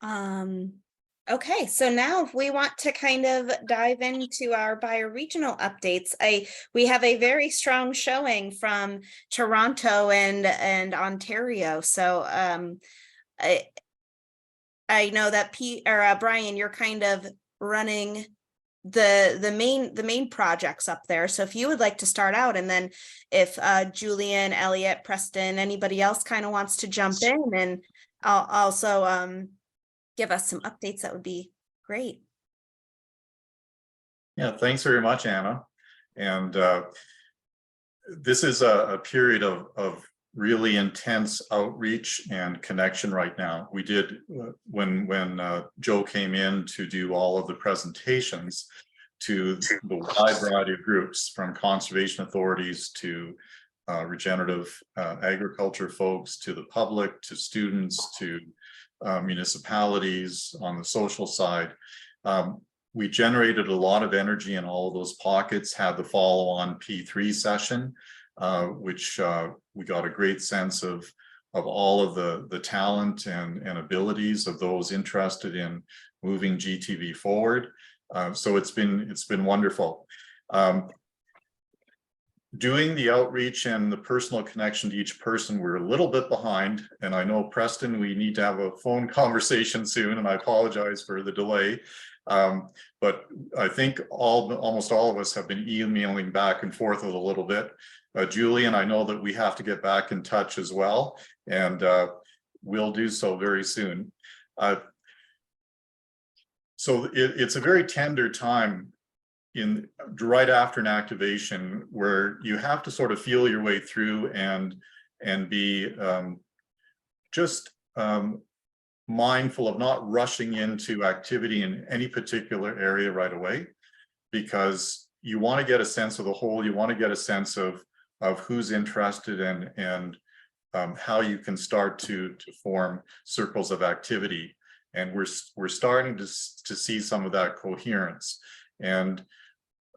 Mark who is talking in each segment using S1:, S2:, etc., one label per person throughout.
S1: Um, okay, so now if we want to kind of dive into our bioregional updates, we have a very strong showing from Toronto and Ontario. So I know that Brian, you're kind of running the main projects up there. So if you would like to start out, and then if Julian, Elliot, Preston, anybody else kind of wants to jump in, and I'll also give us some updates, that would be great.
S2: Yeah, thanks very much, Anna. And this is a period of really intense outreach and connection right now. We did, when Joe came in to do all of the presentations to the wide variety of groups, from conservation authorities to regenerative agriculture folks, to the public, to students, to municipalities on the social side. We generated a lot of energy in all of those pockets, had the follow-on P3 session, which we got a great sense of all of the talent and abilities of those interested in moving GTV forward. So it's been wonderful. Doing the outreach and the personal connection to each person, we're a little bit behind. And I know, Preston, we need to have a phone conversation soon, and I apologize for the delay. But I think almost all of us have been emailing back and forth a little bit. Julian, I know that we have to get back in touch as well, and we'll do so very soon. So it's a very tender time right after an activation, where you have to sort of feel your way through and be just mindful of not rushing into activity in any particular area right away, because you want to get a sense of the whole. You want to get a sense of who's interested and how you can start to form circles of activity. And we're starting to see some of that coherence. And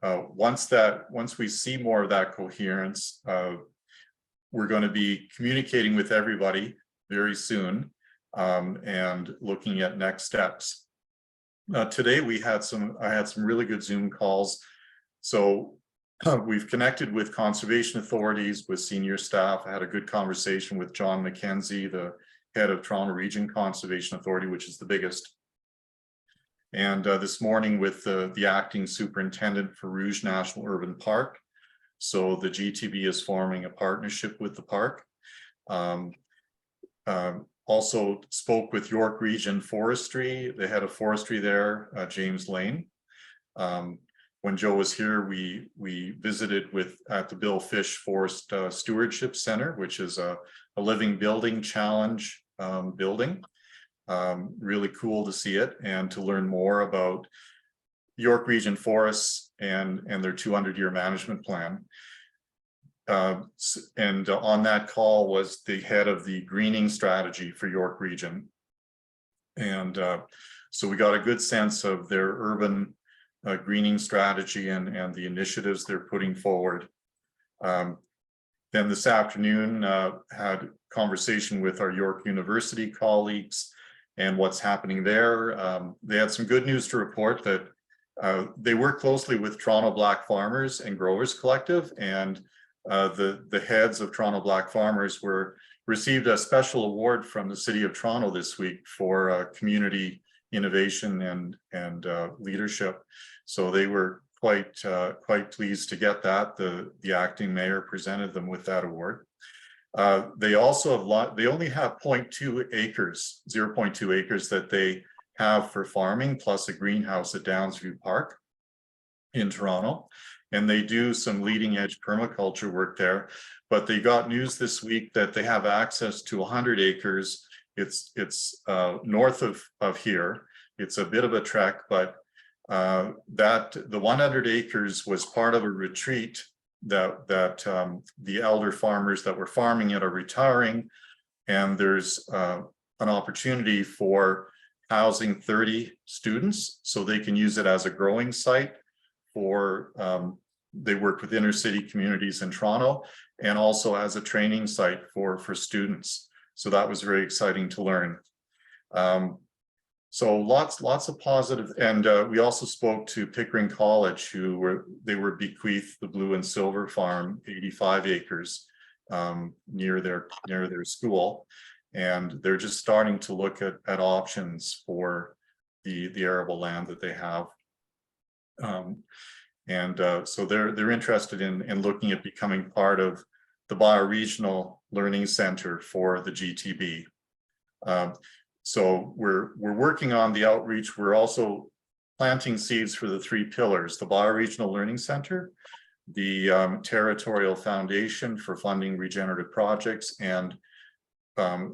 S2: once we see more of that coherence, we're going to be communicating with everybody very soon, and looking at next steps. Today I had some really good Zoom calls. So we've connected with conservation authorities, with senior staff. I had a good conversation with John McKenzie, the head of Toronto Region Conservation Authority, which is the biggest. And this morning with the acting superintendent for Rouge National Urban Park. So the GTB is forming a partnership with the park. Also spoke with York Region Forestry, the head of forestry there, James Lane. When Joe was here, we visited at the Bill Fish Forest Stewardship Center, which is a living building challenge building. Really cool to see it and to learn more about York Region Forests and their 200-year management plan. And on that call was the head of the greening strategy for York Region. And so we got a good sense of their urban greening strategy and the initiatives they're putting forward. Then this afternoon, had conversation with our York University colleagues and what's happening there. They had some good news to report, that they work closely with Toronto Black Farmers and Growers Collective, and the heads of Toronto Black Farmers received a special award from the City of Toronto this week for community innovation and leadership. So they were quite pleased to get that. The acting mayor presented them with that award. They also they only have 0.2 acres, 0.2 acres that they have for farming, plus a greenhouse at Downsview Park in Toronto. And they do some leading edge permaculture work there. But they got news this week that they have access to 100 acres. It's north of here. It's a bit of a trek, but the 100 acres was part of a retreat that the elder farmers that were farming it are retiring, and there's an opportunity for housing 30 students, so they can use it as a growing site for they work with inner city communities in Toronto, and also as a training site for students. So that was very exciting to learn. So lots of positive, and we also spoke to Pickering College, they were bequeathed the Blue and Silver Farm, 85 acres near their school, and they're just starting to look at options for the arable land that they have. So they're interested in looking at becoming part of the Bioregional Learning Center for the GTB. So we're working on the outreach. We're also planting seeds for the 3 pillars: the Bioregional Learning Center, the Territorial Foundation for funding regenerative projects, and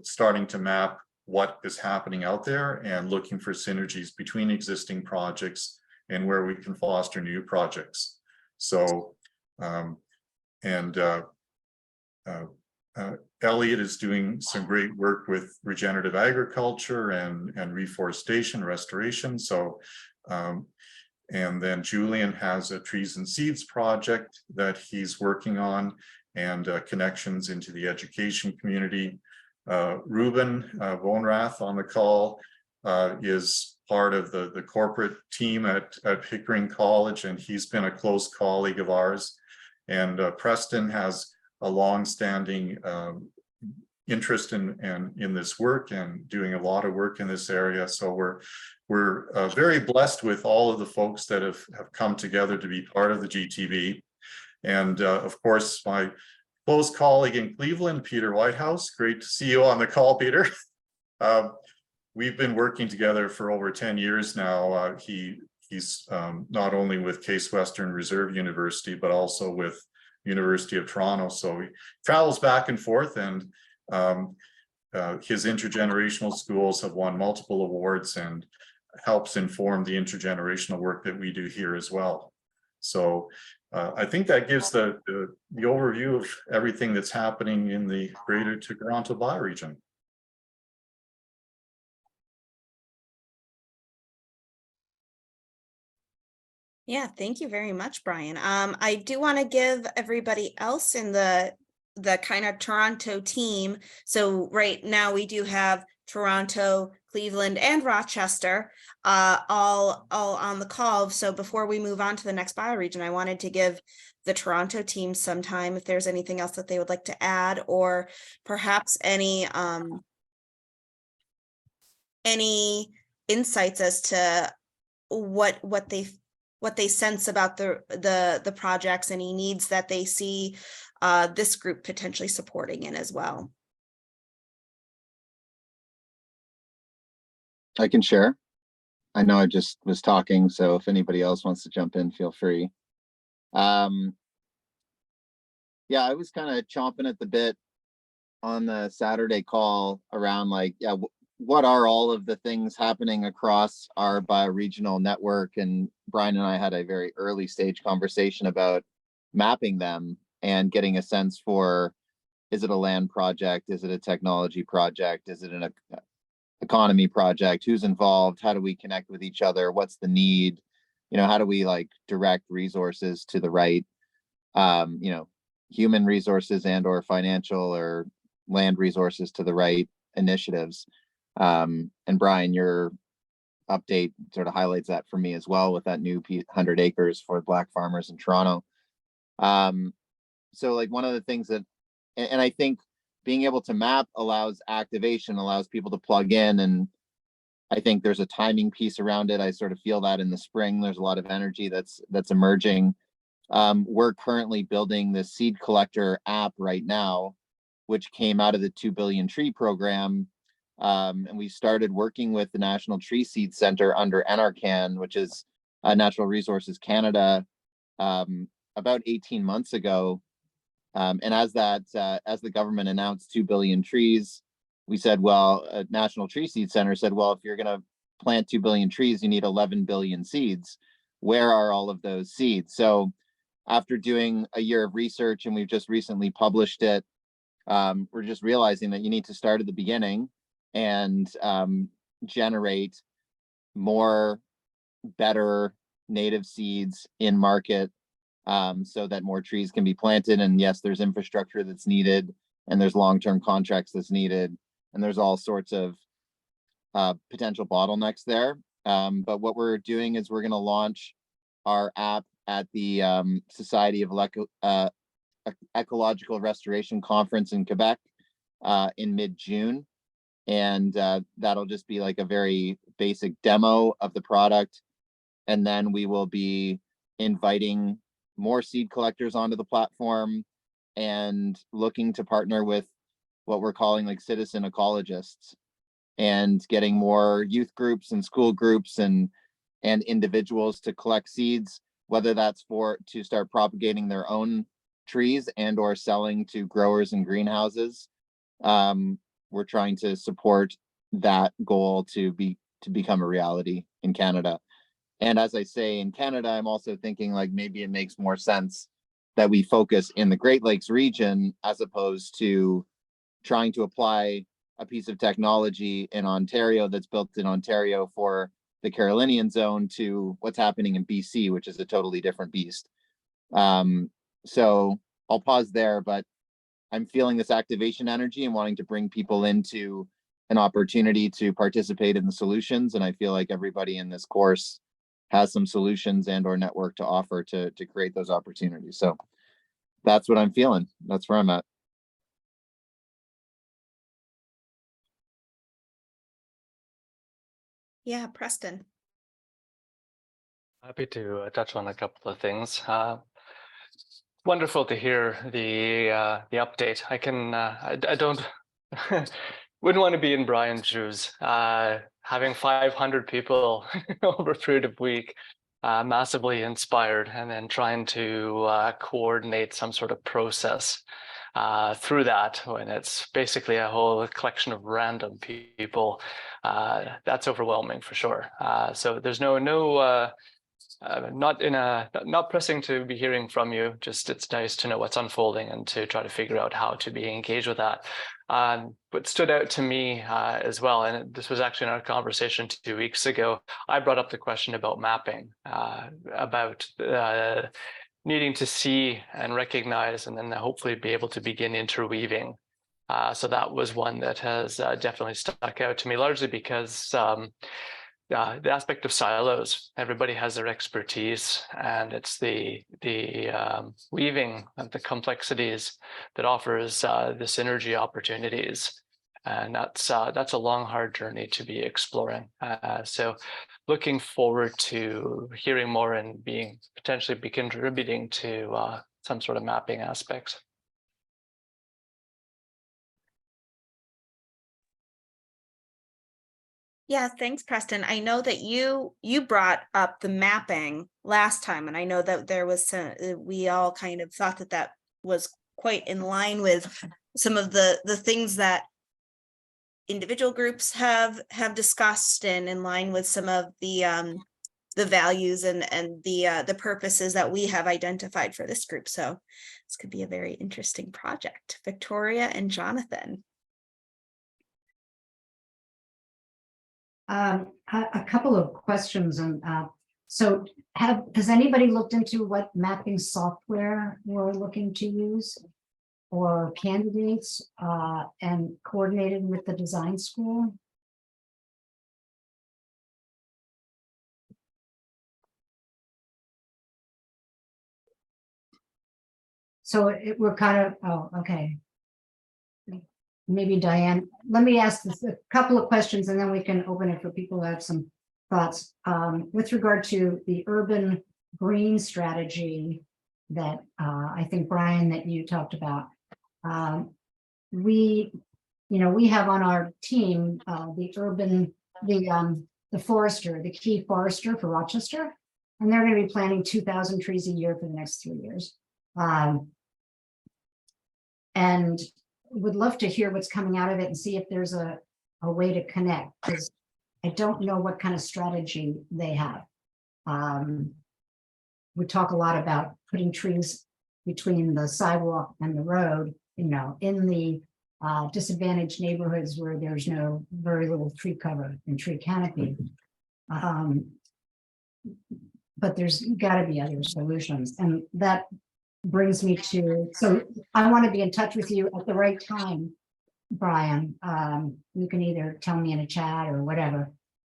S2: starting to map what is happening out there and looking for synergies between existing projects and where we can foster new projects. So, Elliot is doing some great work with regenerative agriculture and reforestation, restoration. So, and then Julian has a trees and seeds project that he's working on, and connections into the education community. Ruben Vonrath on the call is part of the corporate team at Pickering College, and he's been a close colleague of ours. And Preston has a long-standing interest in this work and doing a lot of work in this area. So we're very blessed with all of the folks that have come together to be part of the GTV. And of course, my close colleague in Cleveland, Peter Whitehouse. Great to see you on the call, Peter. We've been working together for over 10 years now. He's not only with Case Western Reserve University, but also with University of Toronto. So he travels back and forth, and his intergenerational schools have won multiple awards and helps inform the intergenerational work that we do here as well. So I think that gives the overview of everything that's happening in the Greater Toronto bioregion.
S1: Yeah, thank you very much, Brian. I do want to give everybody else in the kind of Toronto team. So right now we do have Toronto, Cleveland, and Rochester all on the call. So before we move on to the next bioregion, I wanted to give the Toronto team some time if there's anything else that they would like to add, or perhaps any insights as to what they sense about the projects, any needs that they see this group potentially supporting in as well.
S3: I can share. I know I just was talking, so if anybody else wants to jump in, feel free. Yeah, I was kind of chomping at the bit on the Saturday call around like, yeah, what are all of the things happening across our bioregional network? And Brian and I had a very early stage conversation about mapping them and getting a sense for, is it a land project? Is it a technology project? Is it an economy project? Who's involved? How do we connect with each other? What's the need? How do we like direct resources to the right, human resources and or financial or land resources to the right initiatives? And Brian, your update sort of highlights that for me as well, with that new 100 acres for Black farmers in Toronto. So like one of the things that, and I think being able to map allows activation, allows people to plug in. And I think there's a timing piece around it. I sort of feel that in the spring, there's a lot of energy that's emerging. We're currently building the seed collector app right now, which came out of the 2 billion tree program. And we started working with the National Tree Seed Center under NRCan, which is Natural Resources Canada, about 18 months ago. And as the government announced 2 billion trees, we said, well, National Tree Seed Center said, well, if you're going to plant 2 billion trees, you need 11 billion seeds. Where are all of those seeds? So after doing a year of research, and we've just recently published it, we're just realizing that you need to start at the beginning and generate more better native seeds in market, so that more trees can be planted. And yes, there's infrastructure that's needed, and there's long-term contracts that's needed, and there's all sorts of potential bottlenecks there. But what we're doing is we're going to launch our app at the Society of Ecological Restoration Conference in Quebec in mid-June. And that'll just be like a very basic demo of the product. And then we will be inviting more seed collectors onto the platform and looking to partner with what we're calling like citizen ecologists, and getting more youth groups and school groups and individuals to collect seeds, whether that's to start propagating their own trees and or selling to growers and greenhouses. We're trying to support that goal to become a reality in Canada. And as I say, in Canada, I'm also thinking like maybe it makes more sense that we focus in the Great Lakes region as opposed to trying to apply a piece of technology in Ontario that's built in Ontario for the Carolinian zone to what's happening in BC, which is a totally different beast. So I'll pause there, but I'm feeling this activation energy and wanting to bring people into an opportunity to participate in the solutions. And I feel like everybody in this course has some solutions and or network to offer to create those opportunities. So that's what I'm feeling. That's where I'm at.
S1: Yeah, Preston.
S4: Happy to touch on a couple of things. Wonderful to hear the update. I don't wouldn't want to be in Brian's shoes. Having 500 people over a period of week, massively inspired, and then trying to coordinate some sort of process through that when it's basically a whole collection of random people. That's overwhelming for sure. So there's not pressing to be hearing from you, just it's nice to know what's unfolding and to try to figure out how to be engaged with that. What stood out to me as well, and this was actually in our conversation 2 weeks ago, I brought up the question about mapping, about needing to see and recognize and then hopefully be able to begin interweaving. So that was one that has definitely stuck out to me, largely because the aspect of silos, everybody has their expertise, and it's the weaving of the complexities that offers the synergy opportunities. And that's a long, hard journey to be exploring. So looking forward to hearing more and potentially be contributing to some sort of mapping aspects.
S1: Yeah, thanks, Preston. I know that you brought up the mapping last time, and I know that there was we all kind of thought that was quite in line with some of the things that individual groups have discussed, and in line with some of the values and the purposes that we have identified for this group. So this could be a very interesting project. Victoria and Jonathan.
S5: A couple of questions. And so has anybody looked into what mapping software we're looking to use, or candidates, and coordinated with the design school? So we're kind of, oh, okay. Maybe Diane, let me ask a couple of questions and then we can open it for people who have some thoughts. With regard to the urban green strategy that I think, Brian, that you talked about, we have on our team the forester, the key forester for Rochester, and they're going to be planting 2,000 trees a year for the next 3 years. And would love to hear what's coming out of it and see if there's a way to connect, because I don't know what kind of strategy they have. We talk a lot about putting trees between the sidewalk and the road, in the disadvantaged neighborhoods where there's very little tree cover and tree canopy. But there's got to be other solutions. And that brings me to, so I want to be in touch with you at the right time Brian. You can either tell me in a chat or whatever.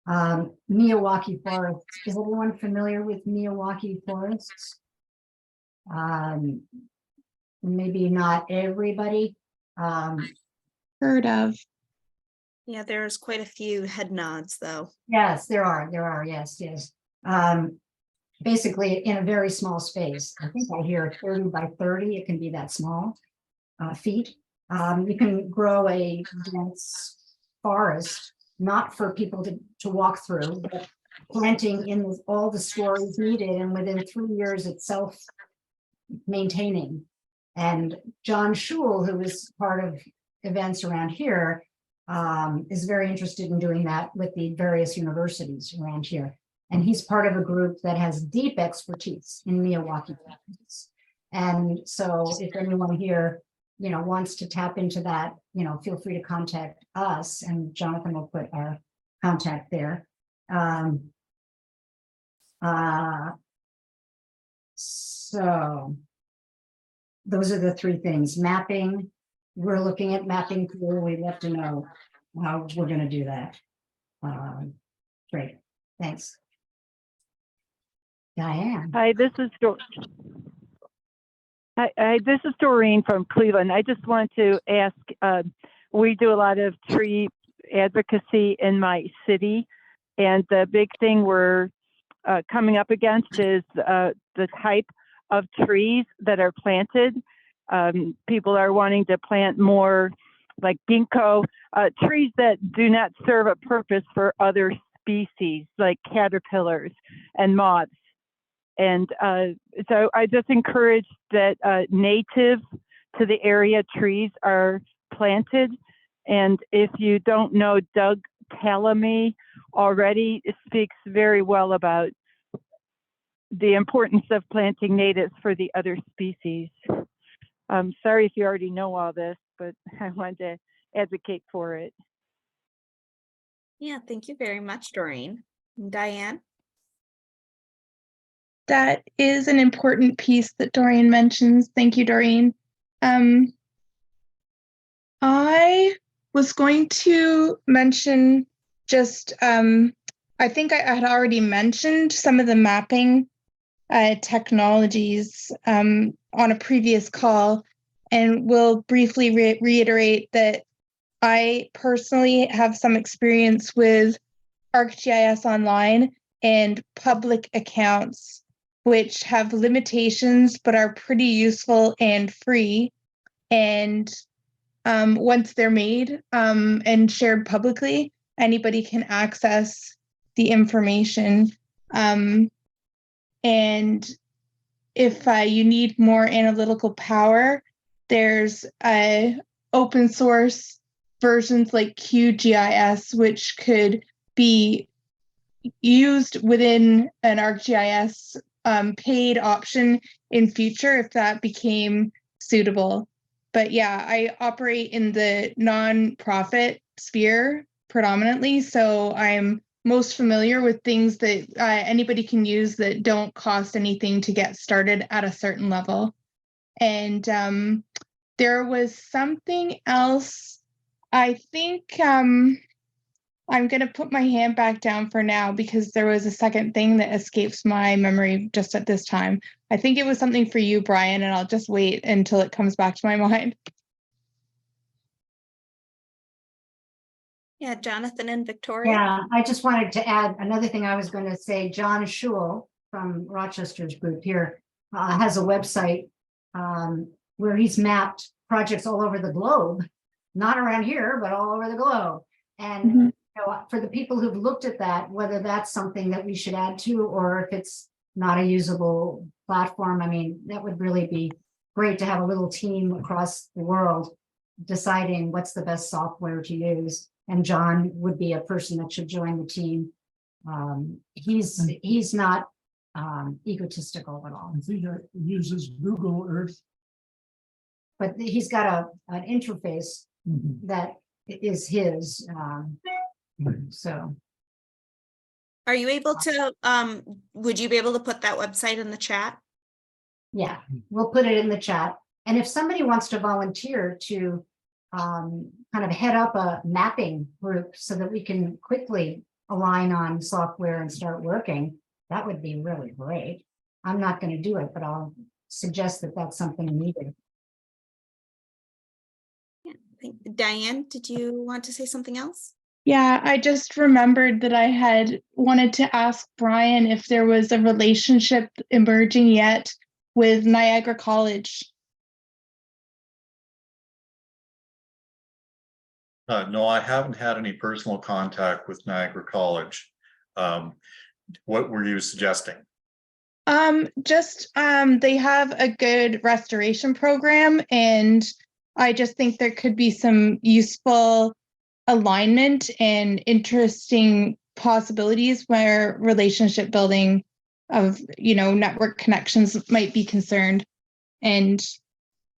S5: Miyawaki forests. Is everyone familiar with Miyawaki forests? Maybe not everybody.
S6: Heard of.
S1: Yeah, there's quite a few head nods though.
S5: Yes, there are, yes. Basically in a very small space. I think I hear 30 by 30, it can be that small, feet. You can grow a dense forest, not for people to walk through, but planting in all the stories needed, and within 3 years it's self-maintaining. And John Schul, who is part of events around here, is very interested in doing that with the various universities around here. And he's part of a group that has deep expertise in Miyawaki plants. And so if anyone here, wants to tap into that, feel free to contact us, and Jonathan will put our contact there. So those are the three things. Mapping, we're looking at mapping tool. We'd love to know how we're going to do that. Great, thanks. Diane.
S7: Hi, this is Doreen from Cleveland. I just want to ask, we do a lot of tree advocacy in my city, and the big thing we're coming up against is the type of trees that are planted. People are wanting to plant more like ginkgo, trees that do not serve a purpose for other species like caterpillars and moths. And so I just encourage that native to the area trees are planted. And if you don't know Doug Tallamy already, it speaks very well about the importance of planting natives for the other species. Sorry if you already know all this, but I wanted to advocate for it.
S1: Yeah, thank you very much, Doreen. Diane?
S6: That is an important piece that Doreen mentions. Thank you, Doreen. I was going to mention just, I think I had already mentioned some of the mapping technologies on a previous call, and will briefly reiterate that I personally have some experience with ArcGIS Online and public accounts, which have limitations but are pretty useful and free. And once they're made and shared publicly, anybody can access the information. And if you need more analytical power, there's open source versions like QGIS, which could be used within an ArcGIS paid option in future if that became suitable. But yeah, I operate in the nonprofit sphere predominantly, so I'm most familiar with things that anybody can use that don't cost anything to get started at a certain level. And there was something else. I think I'm going to put my hand back down for now because there was a second thing that escapes my memory just at this time. I think it was something for you, Brian, and I'll just wait until it comes back to my mind.
S1: Yeah, Jonathan and Victoria.
S5: Yeah, I just wanted to add another thing I was going to say. John Schul from Rochester's group here has a website where he's mapped projects all over the globe, not around here, but all over the globe. And for the people who've looked at that, whether that's something that we should add to, or if it's not a usable platform, I mean, that would really be great to have a little team across the world deciding what's the best software to use. And John would be a person that should join the team. He's not egotistical at all.
S8: I think it uses Google Earth.
S5: But he's got an interface that is his. So.
S1: Are you able to, would you be able to put that website in the chat?
S5: Yeah, we'll put it in the chat. And if somebody wants to volunteer to kind of head up a mapping group so that we can quickly align on software and start working, that would be really great. I'm not going to do it, but I'll suggest that that's something needed.
S1: Diane, did you want to say something else?
S6: Yeah, I just remembered that I had wanted to ask Brian if there was a relationship emerging yet with Niagara College.
S2: No, I haven't had any personal contact with Niagara College. What were you suggesting?
S6: They have a good restoration program, and I just think there could be some useful alignment and interesting possibilities where relationship building of, network connections might be concerned. And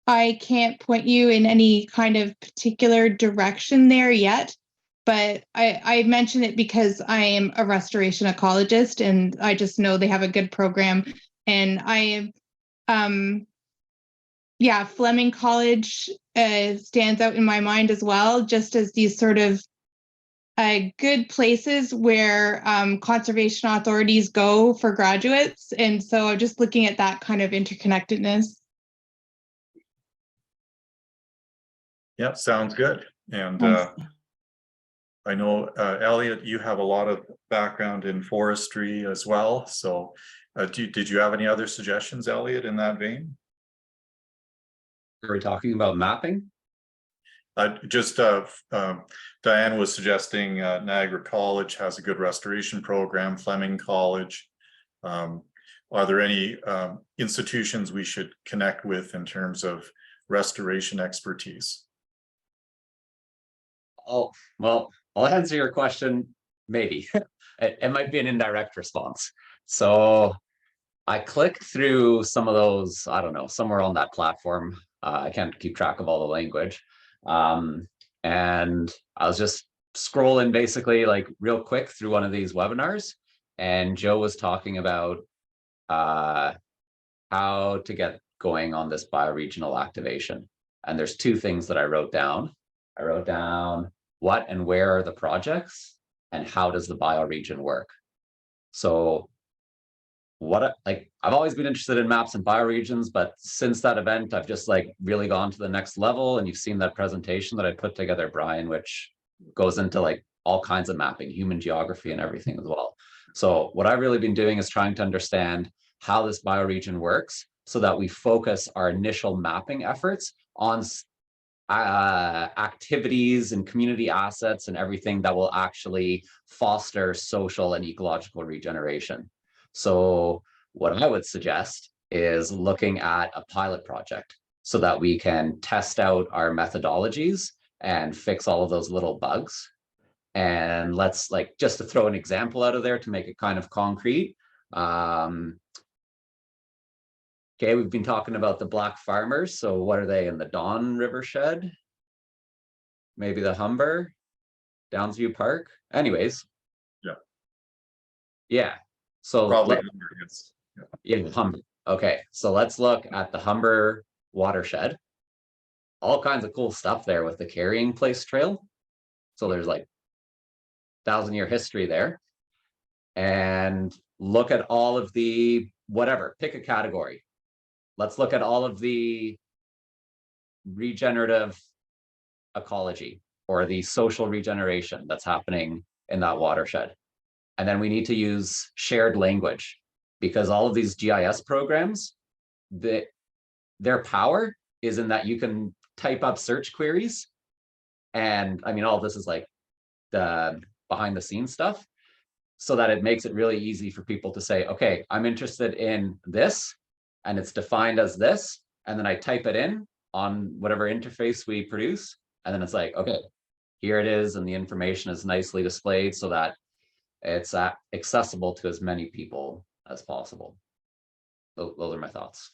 S6: I can't point you in any kind of particular direction there yet, but I mention it because I am a restoration ecologist and I just know they have a good program. And Fleming College stands out in my mind as well, just as these sort of good places where conservation authorities go for graduates. And so I'm just looking at that kind of interconnectedness.
S2: Yep, sounds good. And I know, Elliot, you have a lot of background in forestry as well. So did you have any other suggestions, Elliot, in that vein?
S9: Are we talking about mapping?
S2: Diane was suggesting Niagara College has a good restoration program, Fleming College. Are there any institutions we should connect with in terms of restoration expertise?
S9: Oh, well, I'll answer your question, maybe. It might be an indirect response. So I clicked through some of those, I don't know, somewhere on that platform. I can't keep track of all the language. And I was just scrolling basically like real quick through one of these webinars, and Joe was talking about how to get going on this bioregional activation. And there's two things that I wrote down. I wrote down what and where are the projects and how does the bioregion work? So I've always been interested in maps and bioregions, but since that event, I've just really gone to the next level. And you've seen that presentation that I put together, Brian, which goes into all kinds of mapping, human geography and everything as well. So what I've really been doing is trying to understand how this bioregion works so that we focus our initial mapping efforts on activities and community assets and everything that will actually foster social and ecological regeneration. So what I would suggest is looking at a pilot project so that we can test out our methodologies and fix all of those little bugs. And let's just to throw an example out of there to make it kind of concrete. Okay, we've been talking about the black farmers. So what are they in the Don Rivershed? Maybe the Humber, Downsview Park. Anyways.
S2: Yeah.
S9: Yeah. So
S2: probably
S9: Humber. Okay, so let's look at the Humber watershed. All kinds of cool stuff there with the Carrying Place Trail. So there's 1,000-year history there. And look at all of the whatever, pick a category. Let's look at all of the regenerative ecology or the social regeneration that's happening in that watershed. And then we need to use shared language because all of these GIS programs, their power is in that you can type up search queries. And I mean, all of this is the behind the scenes stuff so that it makes it really easy for people to say, okay, I'm interested in this and it's defined as this. And then I type it in on whatever interface we produce. And then it's okay, here it is. And the information is nicely displayed so that it's accessible to as many people as possible. Those are my thoughts.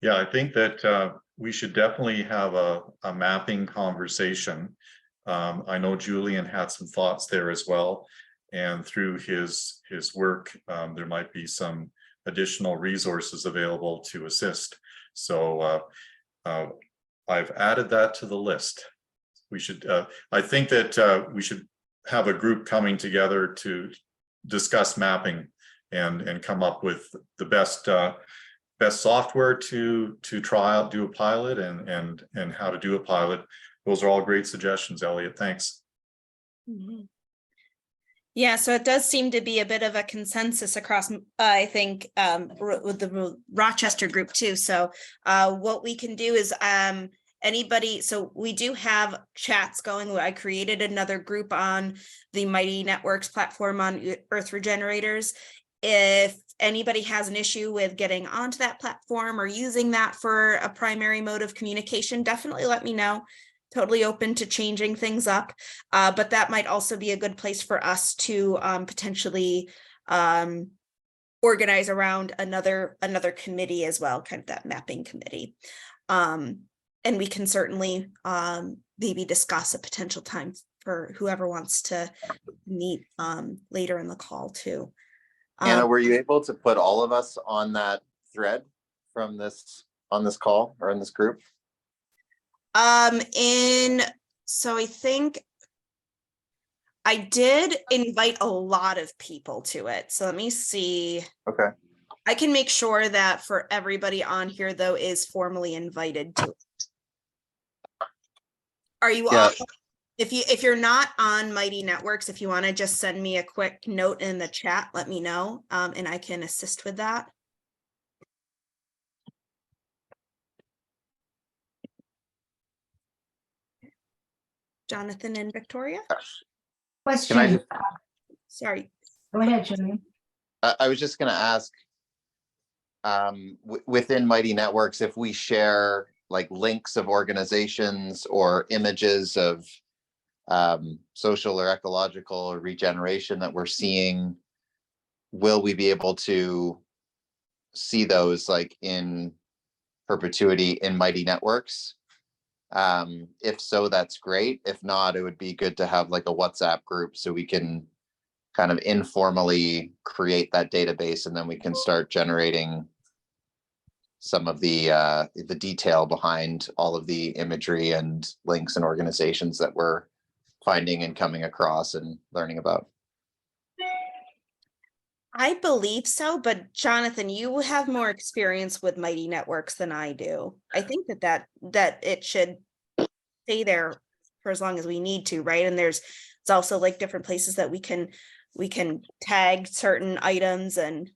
S2: Yeah, I think that we should definitely have a mapping conversation. I know Julian had some thoughts there as well. And through his work, there might be some additional resources available to assist. So I've added that to the list. We should, I think that we should have a group coming together to discuss mapping and come up with the best software to try out, do a pilot, and how to do a pilot. Those are all great suggestions, Elliot. Thanks.
S1: Mhm. Yeah, so it does seem to be a bit of a consensus across, I think, with the Rochester group too. So what we can do is anybody, so we do have chats going. I created another group on the Mighty Networks platform on Earth Regenerators. If anybody has an issue with getting onto that platform or using that for a primary mode of communication, definitely let me know. Totally open to changing things up, but that might also be a good place for us to potentially organize around another committee as well, kind of that mapping committee. And we can certainly maybe discuss a potential time for whoever wants to meet later in the call too.
S3: Anna, were you able to put all of us on that thread from this, on this call or in this group?
S1: So I think I did invite a lot of people to it. So let me see.
S3: Okay.
S1: I can make sure that for everybody on here though is formally invited to it. Are you
S3: Yeah.
S1: on? If you're not on Mighty Networks, if you want to just send me a quick note in the chat, let me know, and I can assist with that. Jonathan and Victoria.
S5: Question.
S3: Can I just,
S1: Sorry.
S5: Go ahead, Julian.
S3: I was just going to ask, within Mighty Networks, if we share like links of organizations or images of social or ecological or regeneration that we're seeing, will we be able to see those like in perpetuity in Mighty Networks? If so, that's great. If not, it would be good to have like a WhatsApp group so we can kind of informally create that database, and then we can start generating some of the detail behind all of the imagery and links and organizations that we're finding and coming across and learning about.
S1: I believe so, but Jonathan, you have more experience with Mighty Networks than I do. I think that it should stay there for as long as we need to, right? And it's also like different places that we can tag certain items and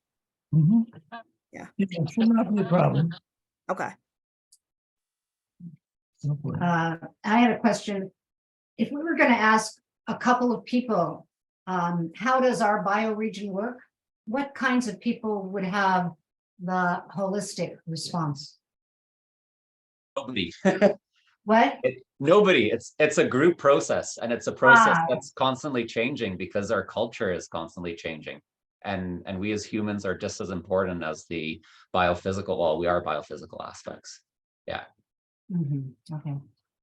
S1: yeah.
S8: It should not be a problem.
S1: Okay.
S5: I had a question. If we were going to ask a couple of people, how does our bioregion work? What kinds of people would have the holistic response?
S9: Nobody.
S5: What?
S9: Nobody. It's a group process, and it's a process that's constantly changing because our culture is constantly changing. And we as humans are just as important as the biophysical, well, we are biophysical aspects. Yeah.
S5: Okay.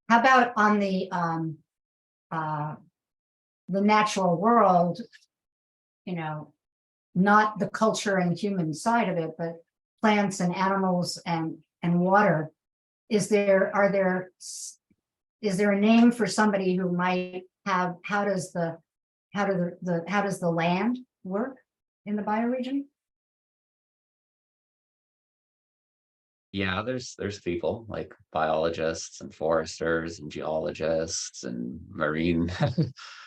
S5: How about on the natural world, you know, not the culture and human side of it, but plants and animals and water? Is there a name for somebody who might have, how does the land work in the bioregion?
S9: Yeah, there's people like biologists and foresters and geologists and marine.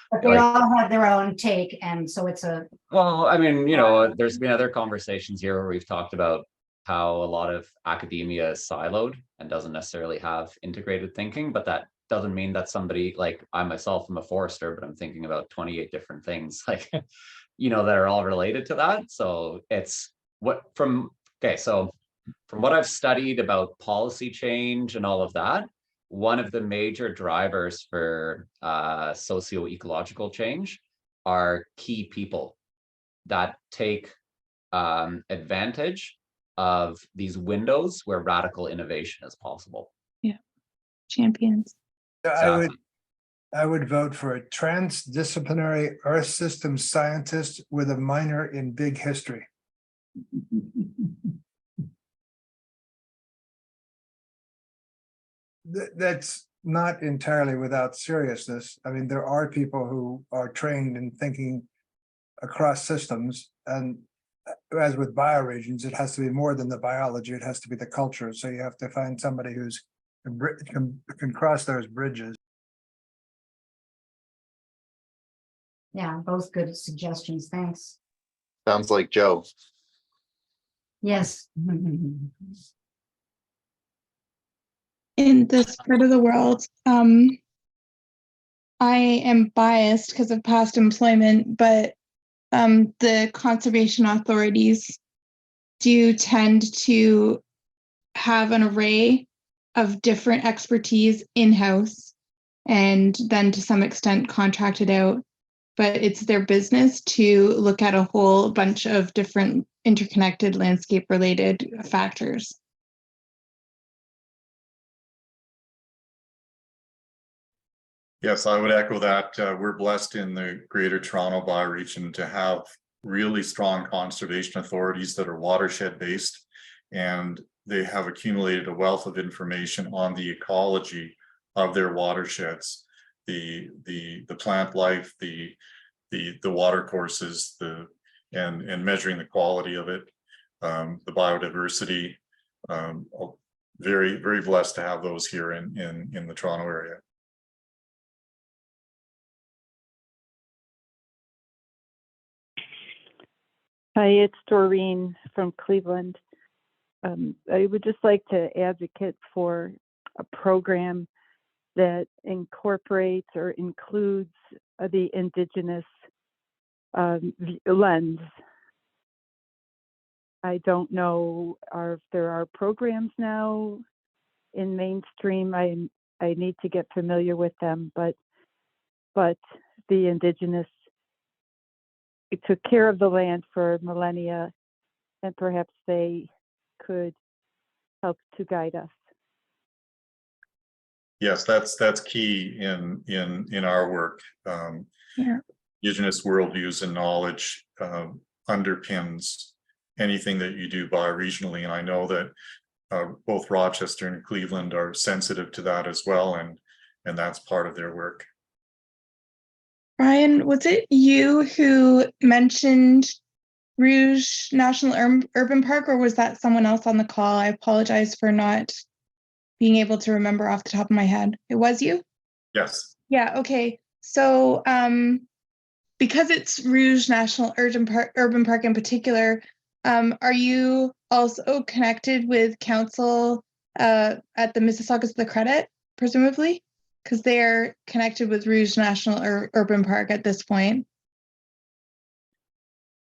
S5: But they all have their own take, and so it's a.
S9: Well, I mean, there's been other conversations here where we've talked about how a lot of academia is siloed and doesn't necessarily have integrated thinking, but that doesn't mean that somebody like I myself am a forester, but I'm thinking about 28 different things like, that are all related to that. So it's from what I've studied about policy change and all of that, one of the major drivers for socio-ecological change are key people that take advantage of these windows where radical innovation is possible.
S6: Yeah, champions.
S8: I would vote for a transdisciplinary Earth system scientist with a minor in big history. That's not entirely without seriousness. I mean, there are people who are trained in thinking across systems, and as with bioregions, it has to be more than the biology, it has to be the culture. So you have to find somebody who's can cross those bridges.
S5: Yeah, both good suggestions. Thanks.
S3: Sounds like Joe.
S5: Yes.
S6: In this part of the world, I am biased because of past employment, but the conservation authorities do tend to have an array of different expertise in-house and then to some extent contracted out. But it's their business to look at a whole bunch of different interconnected landscape related factors.
S2: Yes, I would echo that. We're blessed in the Greater Toronto Bioregion to have really strong conservation authorities that are watershed based, and they have accumulated a wealth of information on the ecology of their watersheds, the plant life, the water courses, and measuring the quality of it, the biodiversity. Very, very blessed to have those here in the Toronto area.
S7: Hi, it's Doreen from Cleveland. I would just like to advocate for a program that incorporates or includes the Indigenous lens. I don't know if there are programs now in mainstream. I need to get familiar with them, but the Indigenous took care of the land for millennia, and perhaps they could help to guide us.
S2: Yes, that's key in our work.
S6: Yeah.
S2: Indigenous worldviews and knowledge underpins anything that you do bioregionally, and I know that both Rochester and Cleveland are sensitive to that as well, and that's part of their work.
S6: Brian, was it you who mentioned Rouge National Urban Park, or was that someone else on the call? I apologize for not being able to remember off the top of my head. It was you?
S2: Yes.
S6: Yeah, okay. So because it's Rouge National Urban Park in particular, are you also connected with council at the Mississaugas of the Credit, presumably? Because they're connected with Rouge National Urban Park at this point.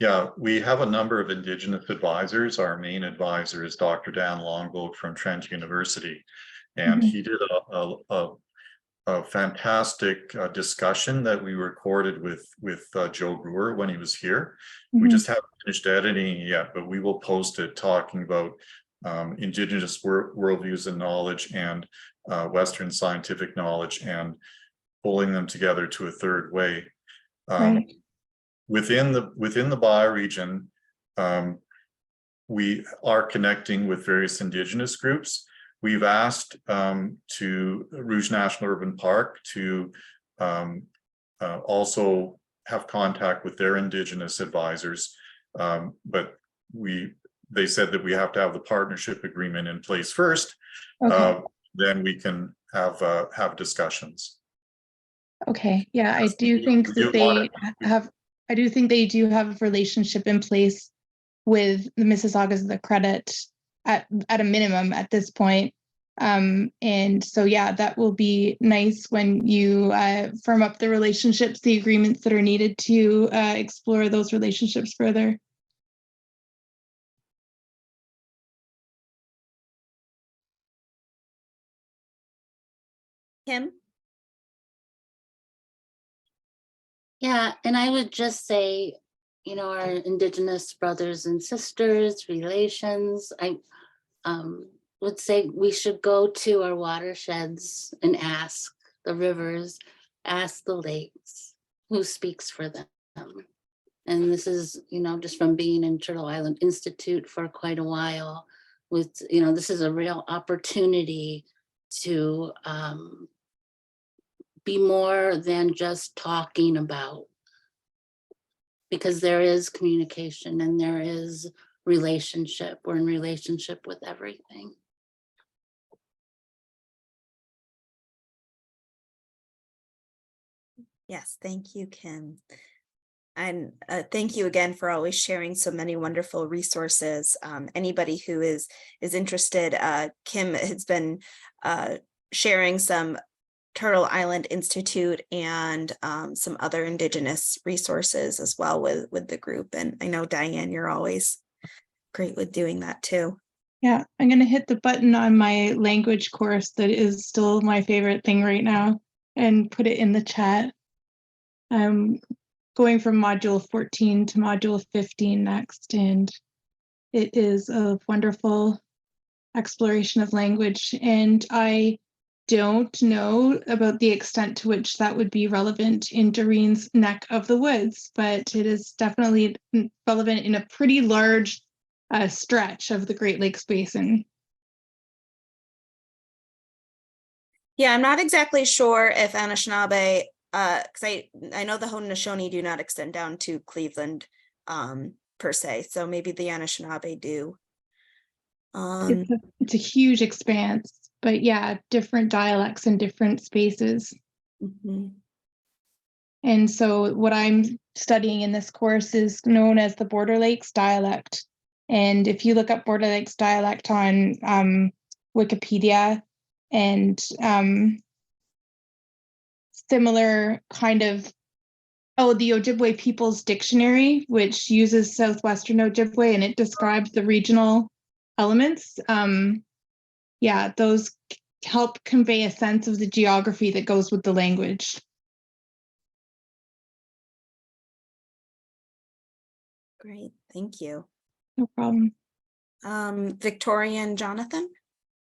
S2: Yeah, we have a number of Indigenous advisors. Our main advisor is Dr. Dan Longboat from Trent University, and he did a fantastic discussion that we recorded with Joe Brewer when he was here. We just haven't finished editing it yet, but we will post it talking about Indigenous worldviews and knowledge and Western scientific knowledge and pulling them together to a third way.
S6: Right.
S2: Within the bioregion, we are connecting with various Indigenous groups. We've asked to Rouge National Urban Park to also have contact with their Indigenous advisors, but they said that we have to have the partnership agreement in place first.
S6: Okay.
S2: Then we can have discussions.
S6: Okay. Yeah, I do think that they have. I do think they do have a relationship in place with the Mississaugas of the Credit at a minimum at this point. And so, yeah, that will be nice when you firm up the relationships, the agreements that are needed to explore those relationships further.
S1: Kim?
S10: Yeah, and I would just say, our Indigenous brothers and sisters, relations, I would say we should go to our watersheds and ask the rivers, ask the lakes, who speaks for them. And this is, just from being in Turtle Island Institute for quite a while with, this is a real opportunity to be more than just talking about, because there is communication and there is relationship. We're in relationship with everything.
S1: Yes, thank you, Kim. And thank you again for always sharing so many wonderful resources. Anybody who is interested, Kim has been sharing some Turtle Island Institute and some other Indigenous resources as well with the group. And I know, Diane, you're always great with doing that too.
S6: Yeah, I'm going to hit the button on my language course that is still my favorite thing right now and put it in the chat. I'm going from module 14 to module 15 next, and it is a wonderful exploration of language. And I don't know about the extent to which that would be relevant in Doreen's neck of the woods, but it is definitely relevant in a pretty large stretch of the Great Lakes Basin.
S1: Yeah, I'm not exactly sure if Anishinaabe, because I know the Haudenosaunee do not extend down to Cleveland per se, so maybe the Anishinaabe do.
S6: It's a huge expanse, but yeah, different dialects in different spaces.
S1: Mhm.
S6: And so what I'm studying in this course is known as the Border Lakes dialect. And if you look up Border Lakes dialect on Wikipedia and similar kind of, the Ojibwe People's Dictionary, which uses Southwestern Ojibwe and it describes the regional elements. Yeah, those help convey a sense of the geography that goes with the language.
S1: Great, thank you.
S6: No problem.
S1: Victoria and Jonathan?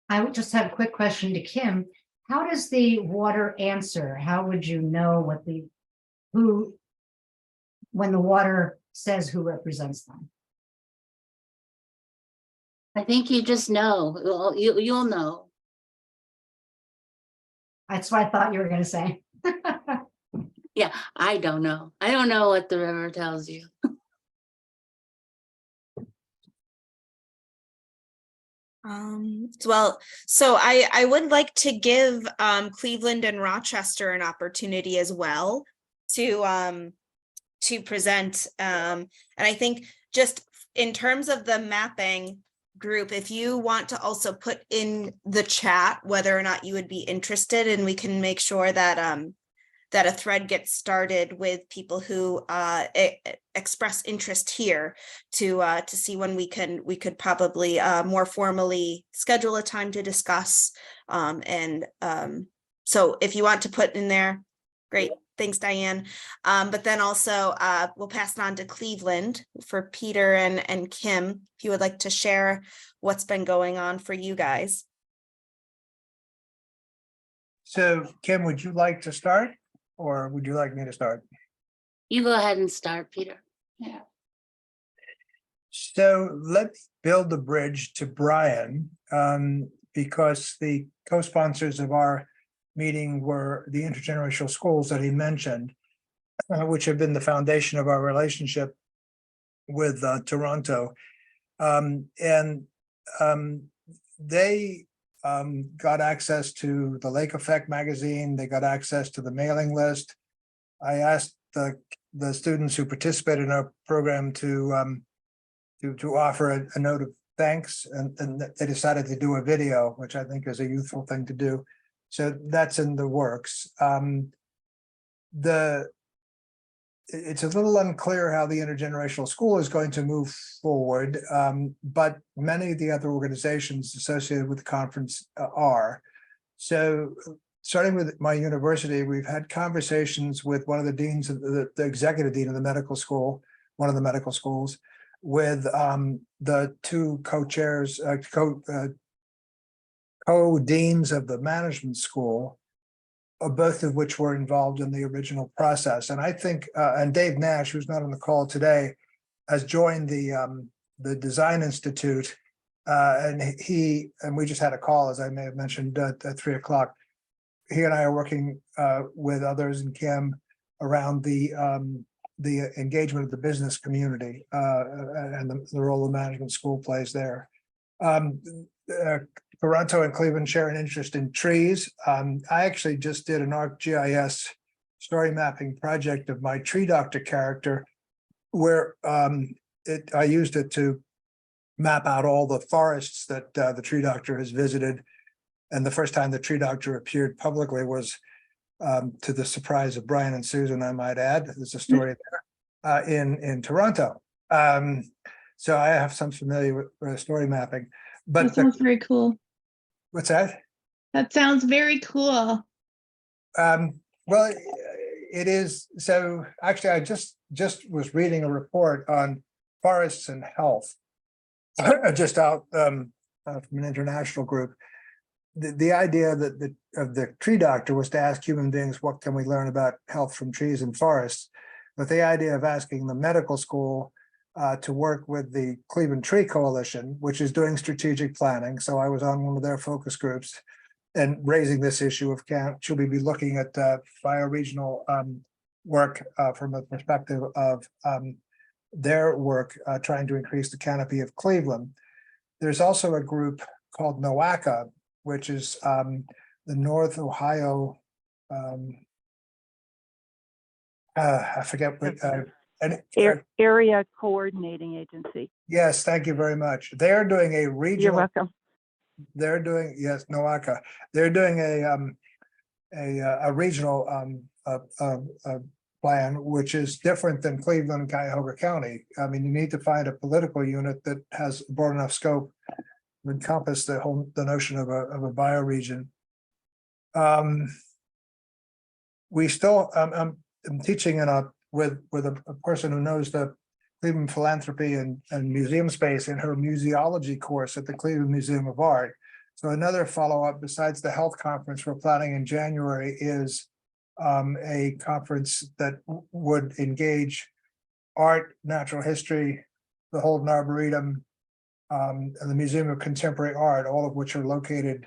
S5: I would just have a quick question to Kim. How does the water answer? How would you know what when the water says who represents them?
S10: I think you just know. You'll know.
S5: That's what I thought you were going to say.
S10: Yeah, I don't know. I don't know what the river tells you.
S1: Well, so I would like to give Cleveland and Rochester an opportunity as well to present. And I think just in terms of the mapping group, if you want to also put in the chat whether or not you would be interested, and we can make sure that that a thread gets started with people who express interest here to see when we could probably more formally schedule a time to discuss. So if you want to put in there, great. Thanks, Diane. But then also we'll pass it on to Cleveland for Peter and Kim, if you would like to share what's been going on for you guys.
S8: So Kim, would you like to start or would you like me to start?
S10: You go ahead and start, Peter. Yeah.
S8: So let's build the bridge to Brian, because the co-sponsors of our meeting were the intergenerational schools that he mentioned, which have been the foundation of our relationship with Toronto. They got access to the Lake Effect magazine. They got access to the mailing list. I asked the students who participated in our program to offer a note of thanks, and they decided to do a video, which I think is a youthful thing to do. So that's in the works. It's a little unclear how the intergenerational school is going to move forward, but many of the other organizations associated with the conference are. So starting with my university, we've had conversations with one of the deans of the executive dean of the medical school, one of the medical schools, with the two co-chairs, co-deans of the management school, both of which were involved in the original process. And I think, and Dave Nash, who's not on the call today, has joined the Design Institute And and we just had a call, as I may have mentioned, at 3 o'clock. He and I are working with others in Kim around the engagement of the business community and the role the management school plays there. Toronto and Cleveland share an interest in trees. I actually just did an ArcGIS story mapping project of my tree doctor character, where I used it to map out all the forests that the tree doctor has visited. And the first time the tree doctor appeared publicly was to the surprise of Brian and Susan, I might add. There's a story there in Toronto. So I have some familiar with story mapping. But
S6: That sounds very cool.
S8: What's that?
S6: That sounds very cool.
S8: Well, it is. So actually, I just was reading a report on forests and health, just out from an international group. The idea that of the tree doctor was to ask human beings, what can we learn about health from trees and forests? But the idea of asking the medical school to work with the Cleveland Tree Coalition, which is doing strategic planning. So I was on one of their focus groups and raising this issue of should we be looking at bioregional work from the perspective of their work trying to increase the canopy of Cleveland. There's also a group called NOACA, which is the North Ohio, I forget what,
S7: Area Coordinating Agency.
S8: yes, thank you very much. They're doing a regional.
S7: You're welcome.
S8: They're doing, yes, NOACA. They're doing a regional plan, which is different than Cleveland and Cuyahoga County. I mean, you need to find a political unit that has broad enough scope to encompass the notion of a bioregion. We still, I'm teaching with a person who knows the Cleveland philanthropy and museum space in her museology course at the Cleveland Museum of Art. So another follow-up besides the health conference we're planning in January is a conference that would engage art, natural history, the Holden Arboretum, and the Museum of Contemporary Art, all of which are located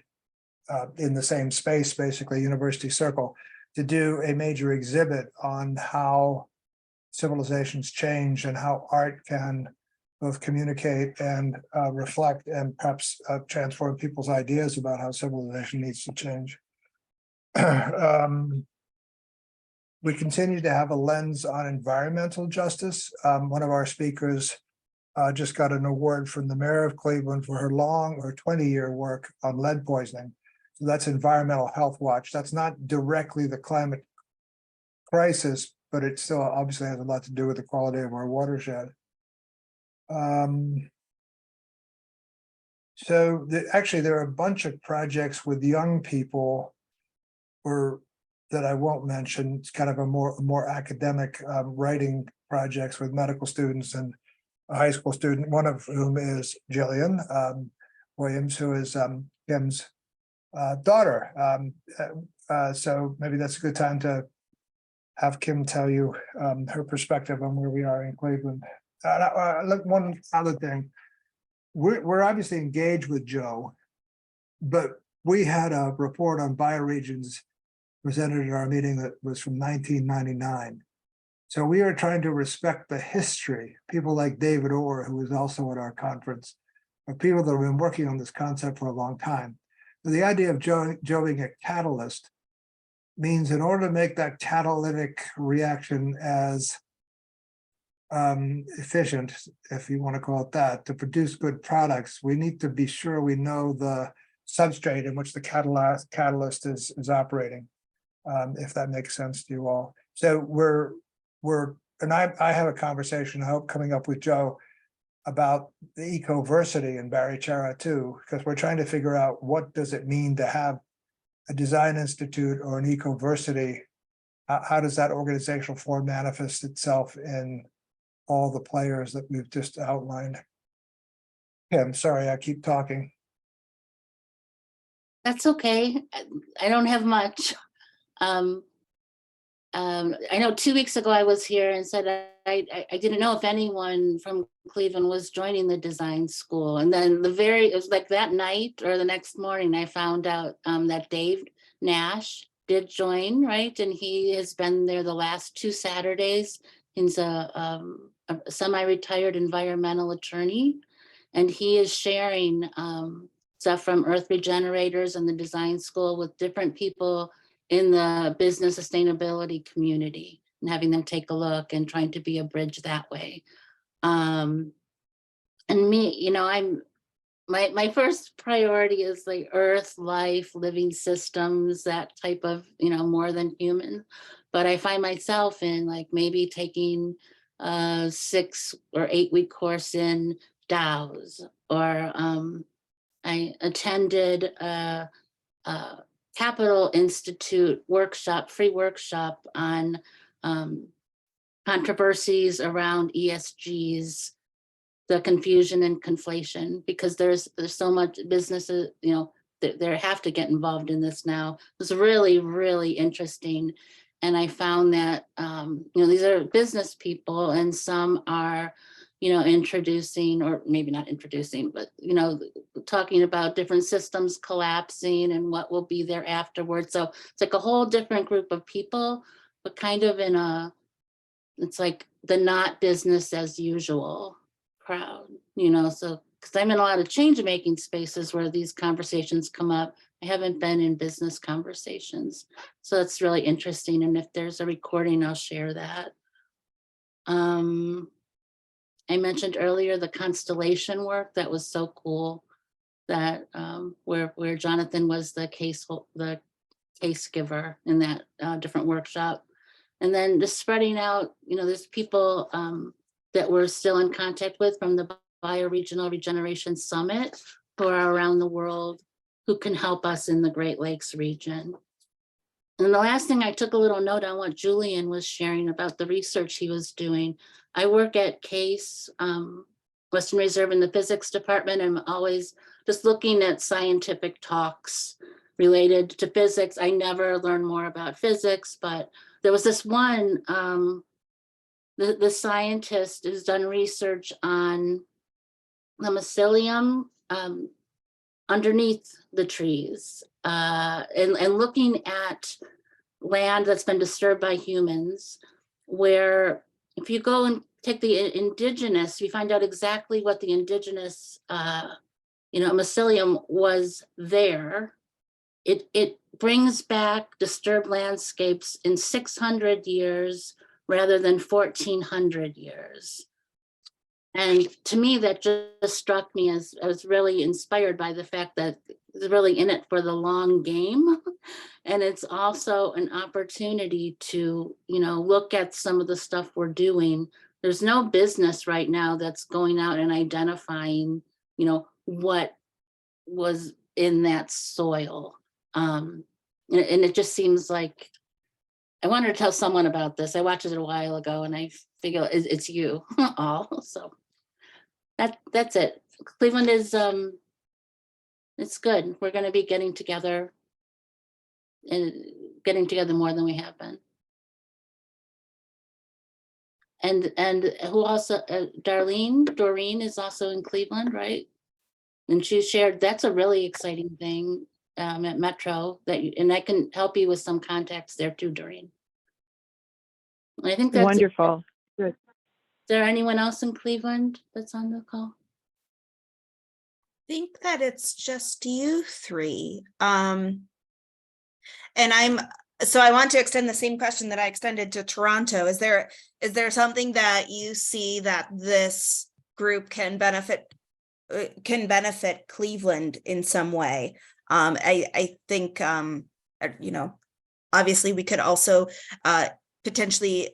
S8: in the same space, basically University Circle, to do a major exhibit on how civilizations change and how art can both communicate and reflect and perhaps transform people's ideas about how civilization needs to change. We continue to have a lens on environmental justice. One of our speakers just got an award from the mayor of Cleveland for her 20-year work on lead poisoning. So that's Environmental Health Watch. That's not directly the climate crisis, but it still obviously has a lot to do with the quality of our watershed. Actually, there are a bunch of projects with young people that I won't mention. It's kind of a more academic writing projects with medical students and a high school student, one of whom is Jillian Williams, who is Kim's daughter. So maybe that's a good time to have Kim tell you her perspective on where we are in Cleveland. Look, one other thing, we're obviously engaged with Joe, but we had a report on bioregions presented at our meeting that was from 1999. So we are trying to respect the history. People like David Orr, who was also at our conference, are people that have been working on this concept for a long time. So the idea of Joe being a catalyst means in order to make that catalytic reaction as efficient, if you want to call it that, to produce good products, we need to be sure we know the substrate in which the catalyst is operating, if that makes sense to you all. So I have a conversation, I hope, coming up with Joe about the ecoversity in Barry Chara too, because we're trying to figure out what does it mean to have a design institute or an ecoversity. How does that organizational form manifest itself in all the players that we've just outlined? Okay, I'm sorry, I keep talking.
S10: That's okay. I don't have much. I know 2 weeks ago I was here and said I didn't know if anyone from Cleveland was joining the design school. And then it was like that night or the next morning, I found out that Dave Nash did join, right? And he has been there the last 2 Saturdays. He's a semi-retired environmental attorney, and he is sharing stuff from Earth Regenerators and the design school with different people in the business sustainability community, and having them take a look and trying to be a bridge that way. And me, you know, my first priority is like earth, life, living systems, that type of, you know, more than human. But I find myself in like maybe taking a 6 or 8 week course in DAOs, or I attended a Capital Institute workshop, free workshop on controversies around ESGs, the confusion and conflation, because there's so much businesses, you know, they have to get involved in this now. It was really, really interesting. And I found that, you know, these are business people, and some are, you know, introducing, or maybe not introducing, but, you know, talking about different systems collapsing and what will be there afterwards. So it's like a whole different group of people, but kind of in it's like the not business as usual crowd, you know, so because I'm in a lot of change making spaces where these conversations come up. I haven't been in business conversations. So it's really interesting. And if there's a recording, I'll share that. I mentioned earlier the constellation work that was so cool, that where Jonathan was the case giver in that different workshop. And then just spreading out, you know, there's people that we're still in contact with from the Bioregional Regeneration Summit who are around the world, who can help us in the Great Lakes region. And the last thing, I took a little note on what Julian was sharing about the research he was doing. I work at CASE, Western Reserve, in the physics department. I'm always just looking at scientific talks related to physics. I never learn more about physics, but there was this one, the scientist who's done research on the mycelium underneath the trees, and looking at land that's been disturbed by humans, where if you go and take the indigenous, you find out exactly what the indigenous, you know, mycelium was there. It brings back disturbed landscapes in 600 years rather than 1400 years. And to me, that just struck me as I was really inspired by the fact that it's really in it for the long game. And it's also an opportunity to, you know, look at some of the stuff we're doing. There's no business right now that's going out and identifying, you know, what was in that soil. And it just seems like, I wanted to tell someone about this. I watched it a while ago, and I figure it's you all. So that's it. Cleveland is it's good. We're going to be getting together, and getting together more than we have been. And who also, Doreen is also in Cleveland, right? And she shared, that's a really exciting thing at Metro, and I can help you with some contacts there too, Doreen. I think that's
S7: wonderful. Good.
S10: Is there anyone else in Cleveland that's on the call?
S1: Think that it's just you three. And so I want to extend the same question that I extended to Toronto. Is there something that you see that this group can benefit Cleveland in some way? I think, you know, obviously we could also potentially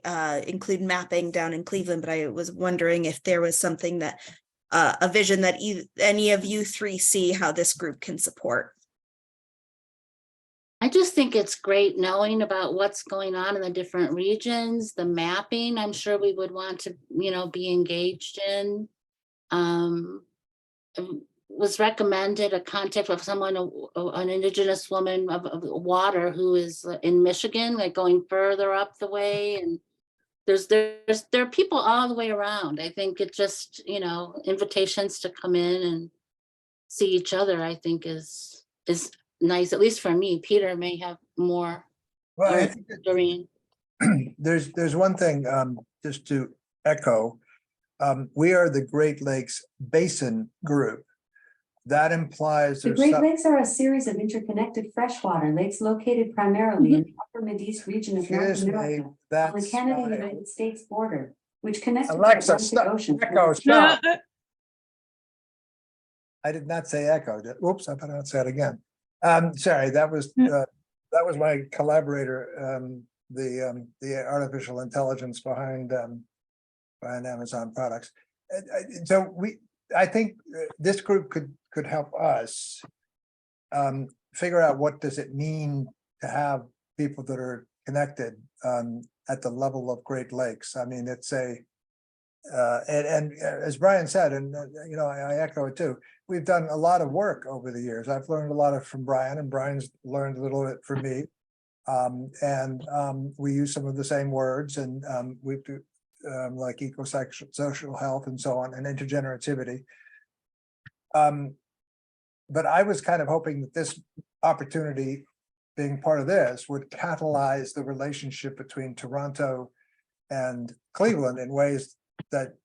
S1: include mapping down in Cleveland, but I was wondering if there was something that a vision that any of you three see how this group can support.
S10: I just think it's great knowing about what's going on in the different regions, the mapping. I'm sure we would want to, you know, be engaged in. was recommended a contact with someone, an Indigenous woman of water who is in Michigan, like going further up the way. And there are people all the way around. I think it just, invitations to come in and see each other, I think is nice, at least for me. Peter may have more.
S8: Well, I
S10: or
S8: think that
S10: Doreen.
S8: there's one thing, just to echo. We are the Great Lakes Basin Group. That implies
S11: The
S8: there's
S11: Great
S8: some,
S11: Lakes are a series of interconnected freshwater lakes located primarily in the upper Mideast region of North
S8: excuse me,
S11: America on the
S8: that's
S11: Canada-United States border, which connects to the
S8: Alexa,
S11: Atlantic
S8: stop,
S11: Ocean.
S8: echo, stop. I did not say echo. Oops, I better not say it again. Sorry, that was my collaborator, the artificial intelligence behind Amazon products. So I think this group could help us figure out what does it mean to have people that are connected at the level of Great Lakes. I mean, it's and as Brian said, and I echo it too. We've done a lot of work over the years. I've learned a lot from Brian, and Brian's learned a little bit from me. We use some of the same words, and we do like eco-social health and so on, and intergenerativity. But I was kind of hoping that this opportunity, being part of this, would catalyze the relationship between Toronto and Cleveland in ways that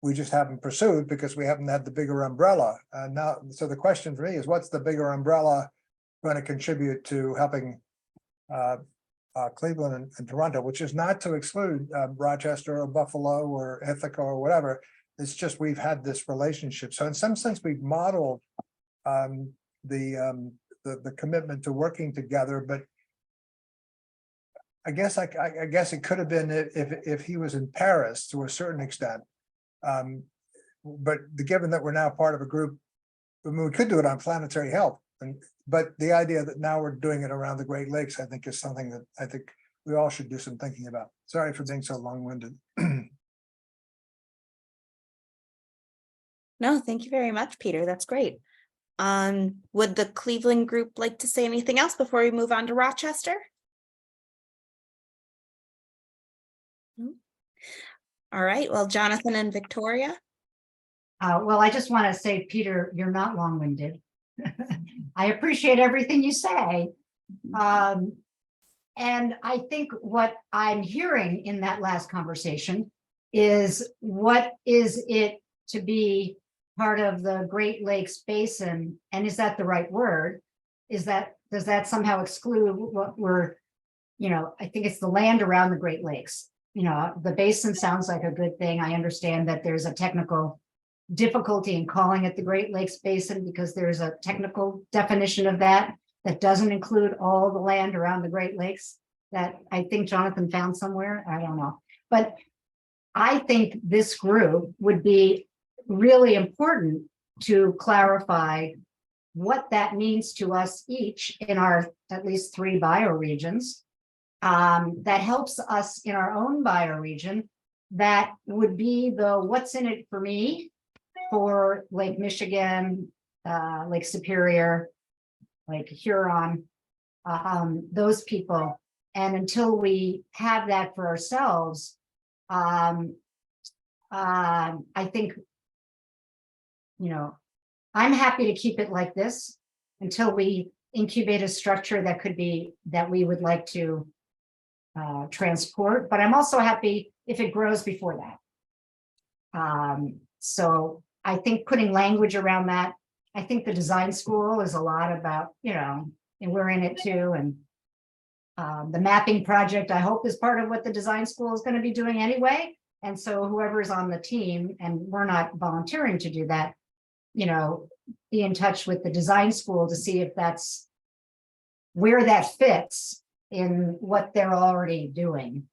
S8: we just haven't pursued because we haven't had the bigger umbrella. Now, so the question for me is, what's the bigger umbrella going to contribute to helping Cleveland and Toronto, which is not to exclude Rochester or Buffalo or Ithaca or whatever. It's just we've had this relationship. So in some sense, we've modeled the commitment to working together. But I guess it could have been if he was in Paris to a certain extent. But given that we're now part of a group, I mean, we could do it on planetary health. But the idea that now we're doing it around the Great Lakes, I think, is something that I think we all should do some thinking about. Sorry for being so long-winded.
S1: No, thank you very much, Peter. That's great. Would the Cleveland group like to say anything else before we move on to Rochester? All right, well, Jonathan and Victoria.
S5: Well, I just want to say, Peter, you're not long-winded. I appreciate everything you say. And I think what I'm hearing in that last conversation is, what is it to be part of the Great Lakes Basin? And is that the right word? Does that somehow exclude what we're, I think it's the land around the Great Lakes. The basin sounds like a good thing. I understand that there's a technical difficulty in calling it the Great Lakes Basin because there's a technical definition of that doesn't include all the land around the Great Lakes that I think Jonathan found somewhere. I don't know. But I think this group would be really important to clarify what that means to us each in our at least 3 bioregions. That helps us in our own bioregion. That would be the what's in it for me for Lake Michigan, Lake Superior, Lake Huron, those people. And until we have that for ourselves, I think, I'm happy to keep it like this until we incubate a structure that we would like to transport. But I'm also happy if it grows before that. So I think putting language around that, I think the design school is a lot about, and we're in it too. And the mapping project, I hope, is part of what the design school is going to be doing anyway. And so whoever's on the team, and we're not volunteering to do that, be in touch with the design school to see if that's where that fits in what they're already doing.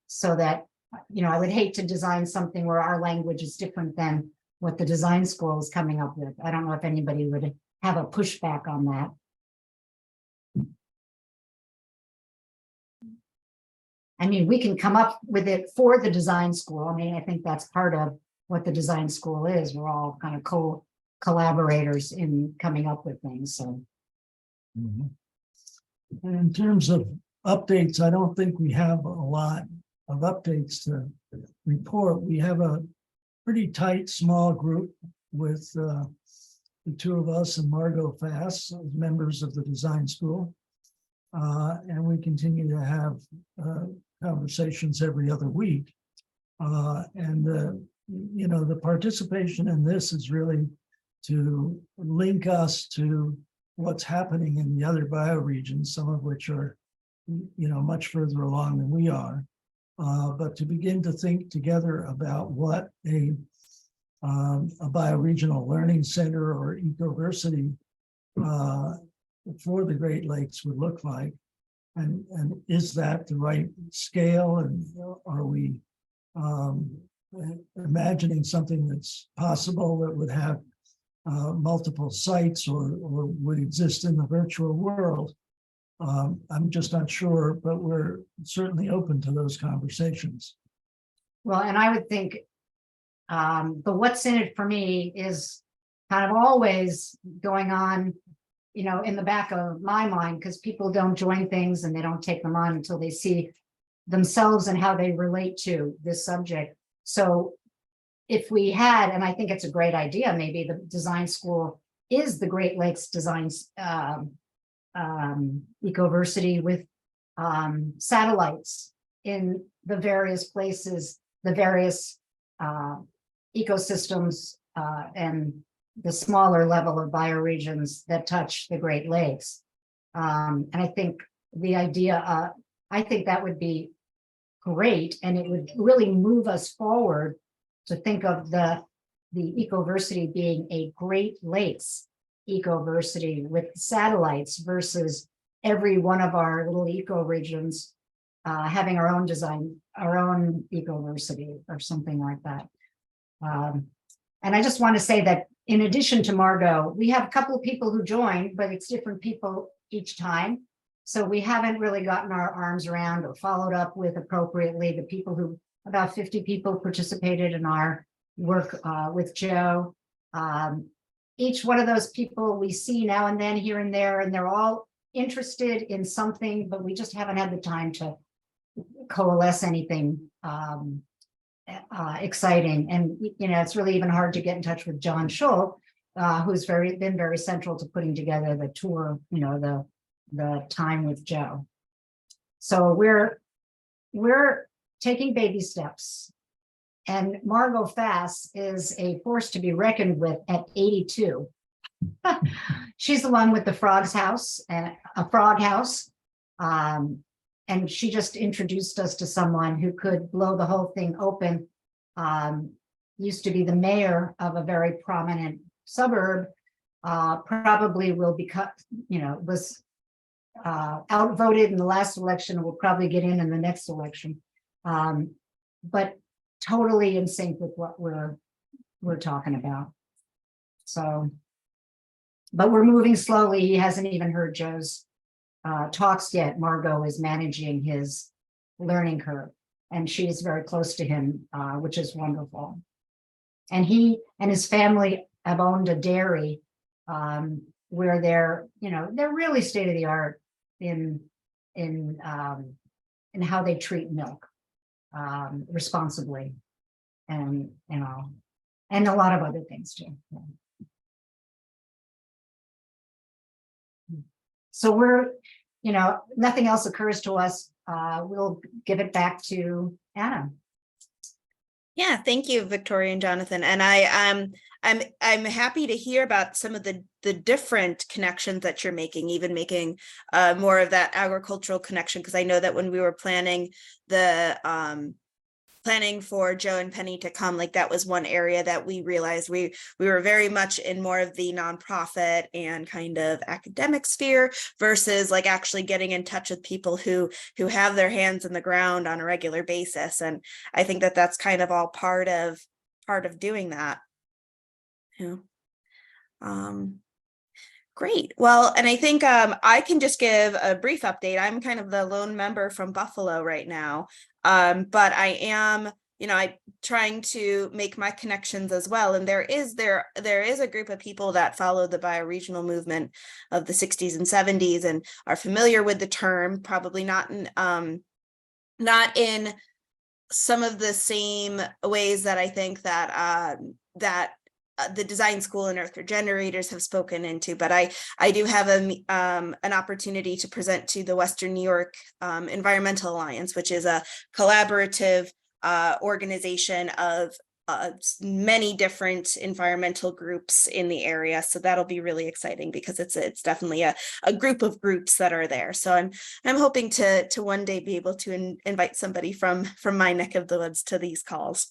S5: So that, I would hate to design something where our language is different than what the design school is coming up with. I don't know if anybody would have a pushback on that. I mean, we can come up with it for the design school. I mean, I think that's part of what the design school is. We're all kind of collaborators in coming up with things, so.
S12: Mhm. And in terms of updates, I don't think we have a lot of updates to report. We have a pretty tight, small group with the two of us and Margot Fass as members of the design school. And we continue to have conversations every other week. You know, the participation in this is really to link us to what's happening in the other bioregions, some of which are, you know, much further along than we are. But to begin to think together about what a bioregional learning center or ecoversity for the Great Lakes would look like. And is that the right scale? And are we imagining something that's possible that would have multiple sites or would exist in the virtual world? I'm just not sure, but we're certainly open to those conversations.
S5: Well, and I would think the what's in it for me is kind of always going on, you know, in the back of my mind, because people don't join things and they don't take them on until they see themselves and how they relate to this subject. So if we had, and I think it's a great idea, maybe the design school is the Great Lakes Design Ecoversity with satellites in the various places, the various ecosystems and the smaller level of bioregions that touch the Great Lakes. And I think the idea, I think that would be great, and it would really move us forward to think of the ecoversity being a Great Lakes ecoversity with satellites versus every one of our little ecoregions having our own design, our own ecoversity or something like that. And I just want to say that in addition to Margot, we have a couple of people who joined, but it's different people each time. So we haven't really gotten our arms around or followed up with appropriately the people who, about 50 people participated in our work with Joe. Each one of those people we see now and then here and there, and they're all interested in something, but we just haven't had the time to coalesce anything exciting. And, you know, it's really even hard to get in touch with John Schull, who's been very central to putting together the tour, you know, the time with Joe. So we're taking baby steps. And Margot Fass is a force to be reckoned with at 82. She's the one with the frog's house, a frog house. And she just introduced us to someone who could blow the whole thing open. Used to be the mayor of a very prominent suburb, probably will become, you know, was outvoted in the last election, will probably get in the next election. But totally in sync with what we're talking about. So, but we're moving slowly. He hasn't even heard Joe's talks yet. Margot is managing his learning curve, and she is very close to him, which is wonderful. And he and his family have owned a dairy where they're, you know, they're really state of the art in how they treat milk responsibly, and you know, and a lot of other things too. So we're, you know, nothing else occurs to us. We'll give it back to Anna.
S1: Yeah, thank you, Victoria and Jonathan. And I'm happy to hear about some of the different connections that you're making, even making more of that agricultural connection, because I know that when we were planning for Joe and Penny to come, like that was one area that we realized we were very much in more of the nonprofit and kind of academic sphere versus like actually getting in touch with people who have their hands in the ground on a regular basis. And I think that that's kind of all part of doing that. Yeah. Great. Well, and I think I can just give a brief update. I'm kind of the lone member from Buffalo right now. But I am, I trying to make my connections as well. And there is a group of people that follow the bioregional movement of the 60s and 70s and are familiar with the term, probably not in some of the same ways that I think that the design school and earth regenerators have spoken into, but I do have an opportunity to present to the Western New York Environmental Alliance, which is a collaborative organization of many different environmental groups in the area. So that'll be really exciting because it's definitely a group of groups that are there. So I'm hoping to one day be able to invite somebody from my neck of the woods to these calls.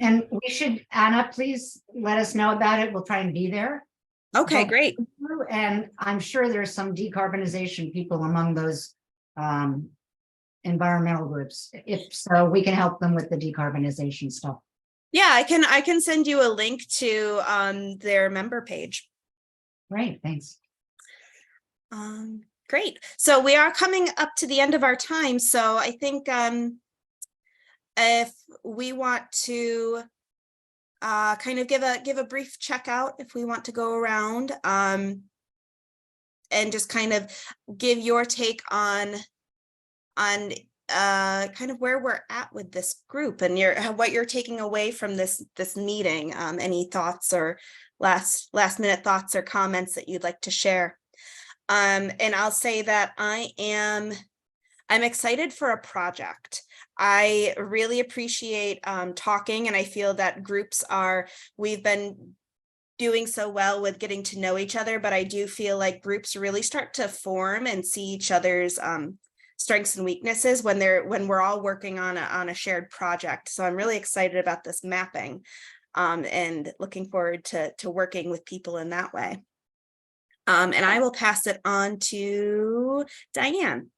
S5: And we should, Anna, please let us know about it. We'll try and be there.
S1: Okay, great.
S5: And I'm sure there's some decarbonization people among those environmental groups. If so, we can help them with the decarbonization stuff.
S1: Yeah, I can send you a link to their member page.
S5: Great, thanks.
S1: Great. So we are coming up to the end of our time. So I think if we want to kind of give a brief checkout, if we want to go around and just kind of give your take on kind of where we're at with this group and what you're taking away from this meeting. Any thoughts or last minute thoughts or comments that you'd like to share? And I'll say that I'm excited for a project. I really appreciate talking, and I feel that we've been doing so well with getting to know each other, but I do feel like groups really start to form and see each other's strengths and weaknesses when we're all working on a shared project. So I'm really excited about this mapping and looking forward to working with people in that way. And I will pass it on to Diane.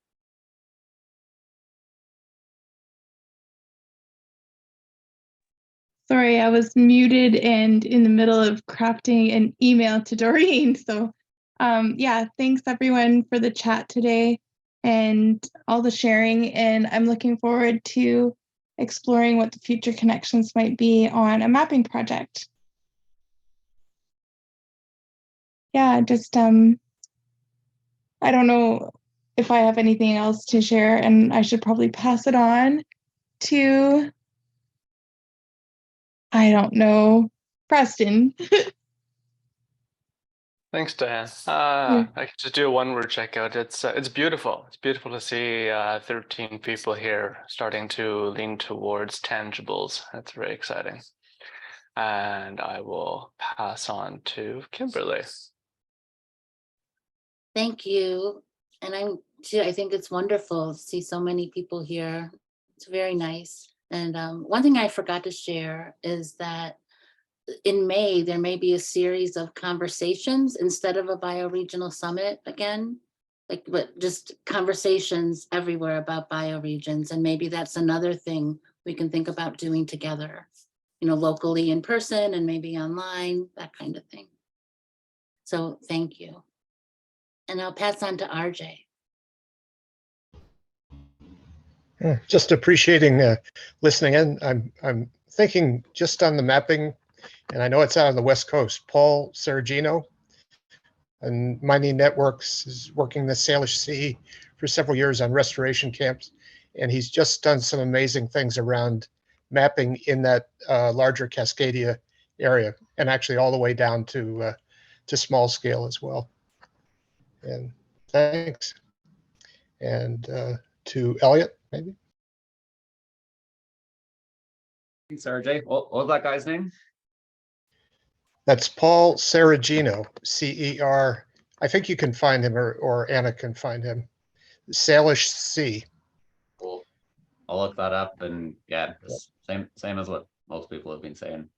S6: Sorry, I was muted and in the middle of crafting an email to Doreen. So yeah, thanks everyone for the chat today and all the sharing. And I'm looking forward to exploring what the future connections might be on a mapping project. Yeah, just I don't know if I have anything else to share, and I should probably pass it on to, I don't know, Preston.
S4: Thanks, Diane. I can just do a one-word checkout. It's beautiful. It's beautiful to see 13 people here starting to lean towards tangibles. That's very exciting. And I will pass on to Kimberly.
S10: Thank you. And I think it's wonderful to see so many people here. It's very nice. And one thing I forgot to share is that in May, there may be a series of conversations instead of a bioregional summit again, but just conversations everywhere about bioregions. And maybe that's another thing we can think about doing together, locally in person and maybe online, that kind of thing. So thank you. And I'll pass on to RJ.
S13: Just appreciating listening in. I'm thinking just on the mapping, and I know it's out on the West Coast. Paul Seragino and Mining Networks is working the Salish Sea for several years on restoration camps, and he's just done some amazing things around mapping in that larger Cascadia area, and actually all the way down to small scale as well. And thanks. And to Elliot, maybe.
S9: Thanks, RJ. What was that guy's name?
S13: That's Paul Seragino, C-E-R. I think you can find him, or Anna can find him. Salish Sea.
S9: Cool. I'll look that up, and yeah, same as what most people have been saying.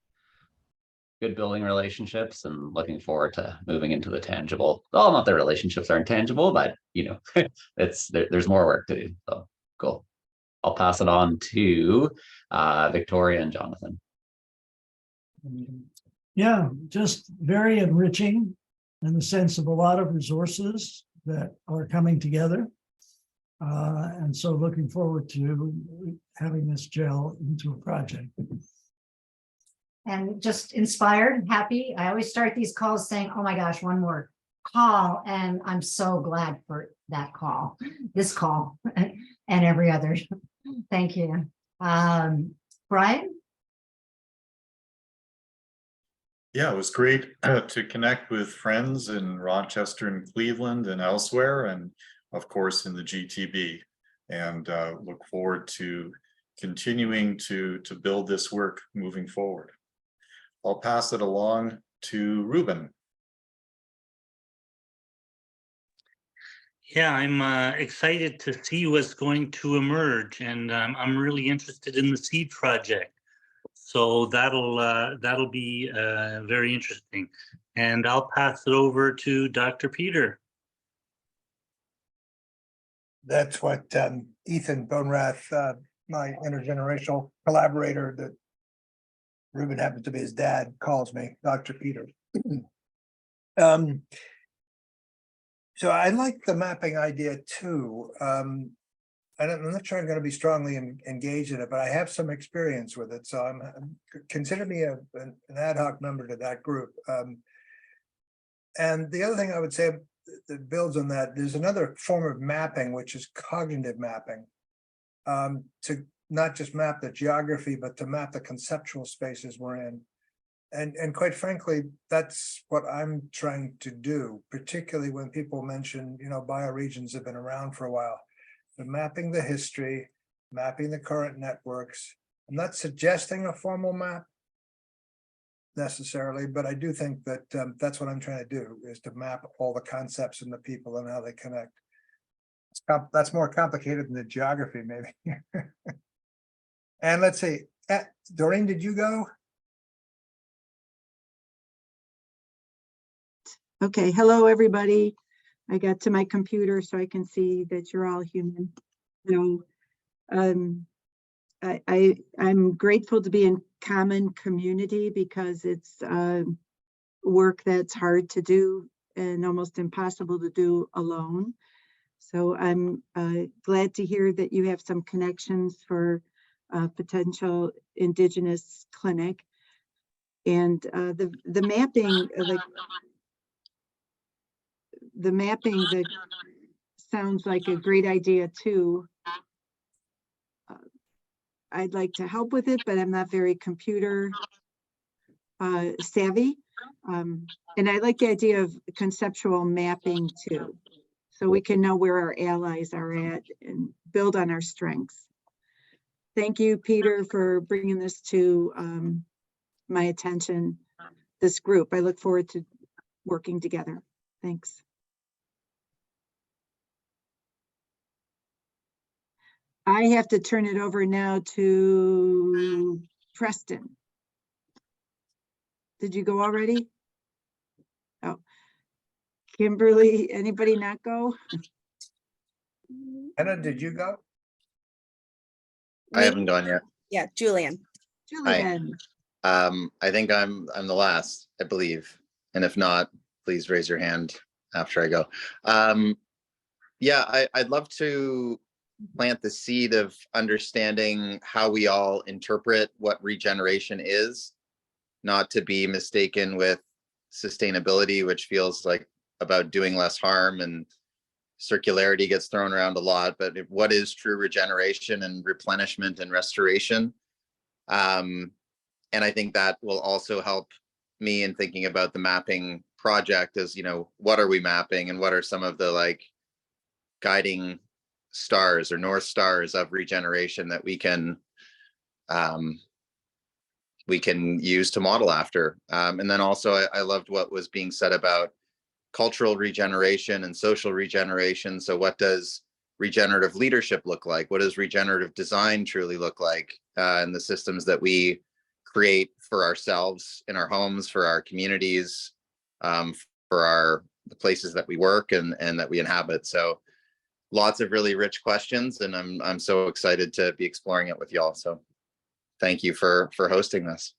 S9: Good building relationships and looking forward to moving into the tangible. Well, not that relationships aren't tangible, but there's more work to do. So cool. I'll pass it on to Victoria and Jonathan.
S12: Yeah, just very enriching in the sense of a lot of resources that are coming together. And so looking forward to having this gel into a project.
S5: And just inspired, happy. I always start these calls saying, oh my gosh, one more call. And I'm so glad for that call, this call and every other. Thank you. Brian?
S2: Yeah, it was great to connect with friends in Rochester and Cleveland and elsewhere, and of course in the GTB. And look forward to continuing to build this work moving forward. I'll pass it along to Ruben.
S14: Yeah, I'm excited to see what's going to emerge, and I'm really interested in the seed project. So that'll be very interesting. And I'll pass it over to Dr. Peter.
S8: That's what Ethan Bonerath, my intergenerational collaborator that Ruben happens to be his dad, calls me, Dr. Peter. So I like the mapping idea too. I'm not sure I'm going to be strongly engaged in it, but I have some experience with it. So consider me an ad hoc member to that group. And the other thing I would say that builds on that, there's another form of mapping, which is cognitive mapping, to not just map the geography, but to map the conceptual spaces we're in. And quite frankly, that's what I'm trying to do, particularly when people mention, bioregions have been around for a while. But mapping the history, mapping the current networks. I'm not suggesting a formal map necessarily, but I do think that that's what I'm trying to do, is to map all the concepts and the people and how they connect. That's more complicated than the geography, maybe. And let's see, Doreen, did you go?
S15: Okay, hello, everybody. I got to my computer so I can see that you're all human. I'm grateful to be in common community because it's work that's hard to do and almost impossible to do alone. So I'm glad to hear that you have some connections for potential Indigenous clinic. And the mapping, the mapping that sounds like a great idea too. I'd like to help with it, but I'm not very computer savvy. And I like the idea of conceptual mapping too, so we can know where our allies are at and build on our strengths. Thank you, Peter, for bringing this to my attention, this group. I look forward to working together. Thanks. I have to turn it over now to Preston. Did you go already? Oh, Kimberly, anybody not go?
S8: Anna, did you go?
S3: I haven't gone yet.
S1: Yeah, Julian.
S15: Julian.
S3: I think I'm the last, I believe. And if not, please raise your hand after I go. Yeah, I'd love to plant the seed of understanding how we all interpret what regeneration is, not to be mistaken with sustainability, which feels like about doing less harm, and circularity gets thrown around a lot, but what is true regeneration and replenishment and restoration? And I think that will also help me in thinking about the mapping project as, what are we mapping and what are some of the guiding stars or north stars of regeneration that we can use to model after. And then also I loved what was being said about cultural regeneration and social regeneration. So what does regenerative leadership look like? What does regenerative design truly look like in the systems that we create for ourselves, in our homes, for our communities, for the places that we work and that we inhabit? So lots of really rich questions, and I'm so excited to be exploring it with y'all. So thank you for hosting this.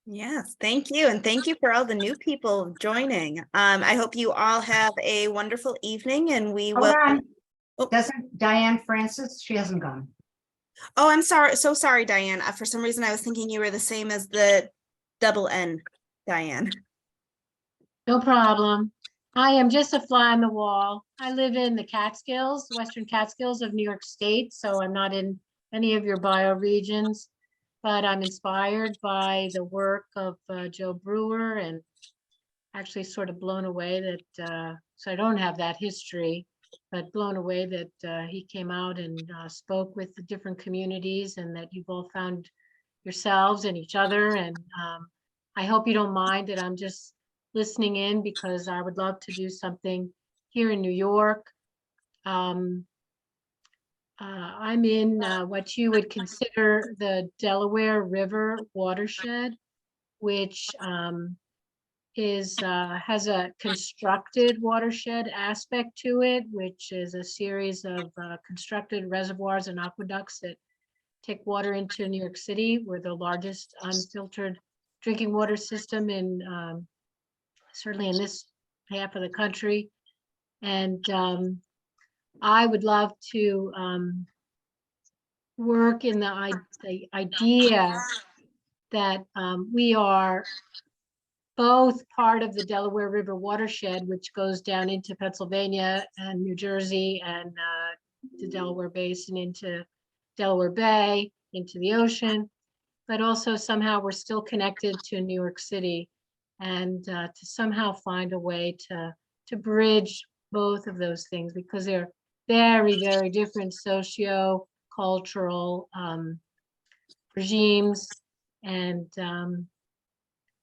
S1: Yes, thank you. And thank you for all the new people joining. I hope you all have a wonderful evening and we
S5: Hold
S1: will.
S5: on.
S1: Oh.
S5: Doesn't Diane Francis, she hasn't gone.
S1: Oh, I'm sorry. So sorry, Diane. For some reason, I was thinking you were the same as the double N, Diane.
S16: No problem. I am just a fly on the wall. I live in the Catskills, Western Catskills of New York State, so I'm not in any of your bioregions, but I'm inspired by the work of Joe Brewer and actually sort of blown away that, so I don't have that history, but blown away that he came out and spoke with the different communities and that you've all found yourselves and each other. And I hope you don't mind that I'm just listening in because I would love to do something here in New York. I'm in what you would consider the Delaware River watershed, which has a constructed watershed aspect to it, which is a series of constructed reservoirs and aqueducts that take water into New York City. We're the largest unfiltered drinking water system in certainly in this half of the country. And I would love to work in the idea that we are both part of the Delaware River watershed, which goes down into Pennsylvania and New Jersey and the Delaware Basin into Delaware Bay, into the ocean, but also somehow we're still connected to New York City, and to somehow find a way to bridge both of those things because they're very, very different socio-cultural regimes and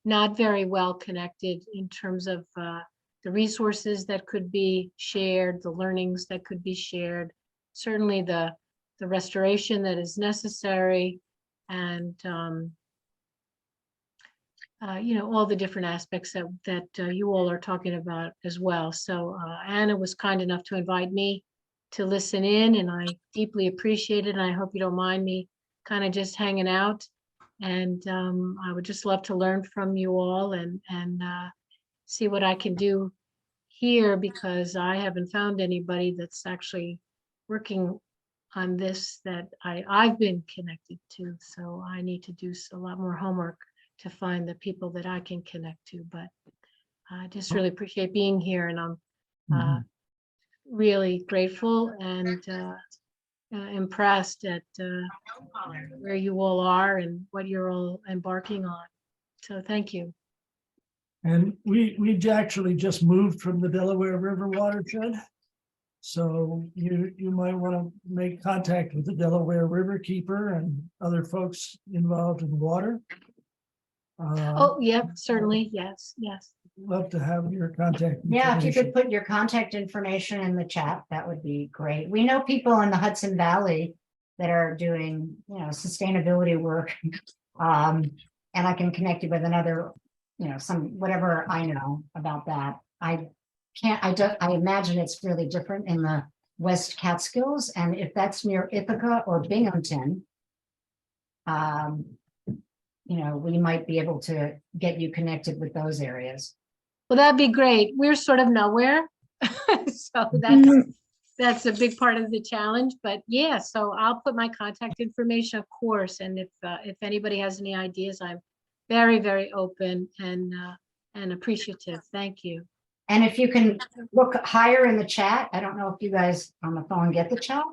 S16: not very well connected in terms of the resources that could be shared, the learnings that could be shared, certainly the restoration that is necessary, and you know, all the different aspects that you all are talking about as well. So Anna was kind enough to invite me to listen in, and I deeply appreciate it. And I hope you don't mind me kind of just hanging out. And I would just love to learn from you all and see what I can do here, because I haven't found anybody that's actually working on this that I've been connected to. So I need to do a lot more homework to find the people that I can connect to. But I just really appreciate being here, and I'm really grateful and impressed at where you all are and what you're all embarking on. So thank you.
S12: And we actually just moved from the Delaware River watershed. So you might want to make contact with the Delaware River Keeper and other folks involved in water.
S16: Oh, yep, certainly. Yes, yes.
S12: Love to have your contact.
S5: Yeah, if you could put your contact information in the chat, that would be great. We know people in the Hudson Valley that are doing, you know, sustainability work. And I can connect you with another, you know, whatever I know about that. I imagine it's really different in the West Catskills, and if that's near Ithaca or Binghamton, you know, we might be able to get you connected with those areas.
S16: Well, that'd be great. We're sort of nowhere. So that's a big part of the challenge. But yeah, so I'll put my contact information, of course. And if anybody has any ideas, I'm very, very open and appreciative. Thank you.
S5: And if you can look higher in the chat, I don't know if you guys on the phone get the chat,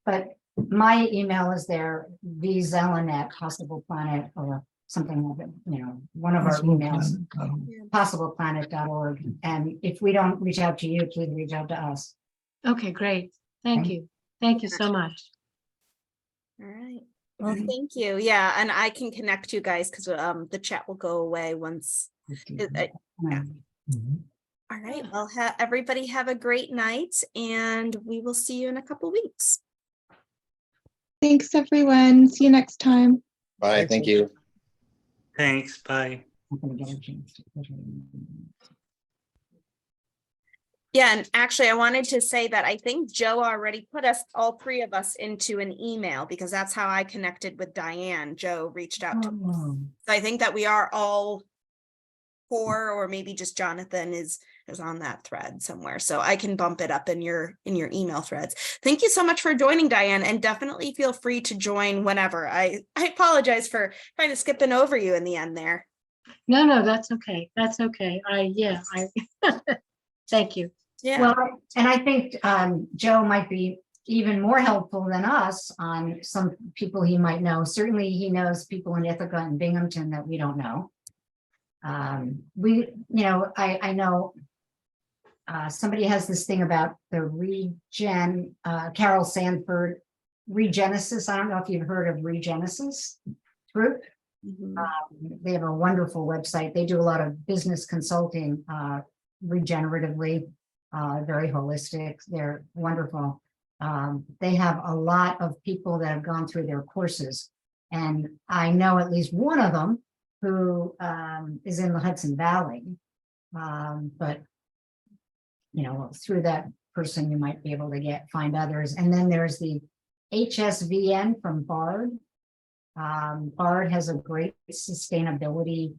S5: but my email is there, vzelen Possible Planet or something like it, you know, one of our emails, possibleplanet.org. And if we don't reach out to you, please reach out to us.
S16: Okay, great. Thank you. Thank you so much.
S1: All right. Well, thank you. Yeah, and I can connect you guys because the chat will go away once. Yeah. All right. Well, everybody have a great night, and we will see you in a couple weeks.
S6: Thanks, everyone. See you next time.
S3: Bye. Thank you.
S14: Thanks. Bye.
S1: Yeah, and actually, I wanted to say that I think Joe already put us, all three of us, into an email because that's how I connected with Diane. Joe reached out to us.
S12: Oh,
S1: So I think that we are all four, or maybe just Jonathan is on that thread somewhere. So I can bump it up in your email threads. Thank you so much for joining, Diane, and definitely feel free to join whenever. I apologize for kind of skipping over you in the end there.
S16: No, that's okay. That's okay. Thank you.
S1: Yeah.
S5: Well, and I think Joe might be even more helpful than us on some people he might know. Certainly he knows people in Ithaca and Binghamton that we don't know. I know somebody has this thing about the regen, Carol Sanford, Regenesis. I don't know if you've heard of Regenesis group. They have a wonderful website. They do a lot of business consulting, regeneratively, very holistic. They're wonderful. They have a lot of people that have gone through their courses. And I know at least one of them who is in the Hudson Valley. But, through that person, you might be able to find others. And then there's the HSVN from BARD. BARD has a great sustainability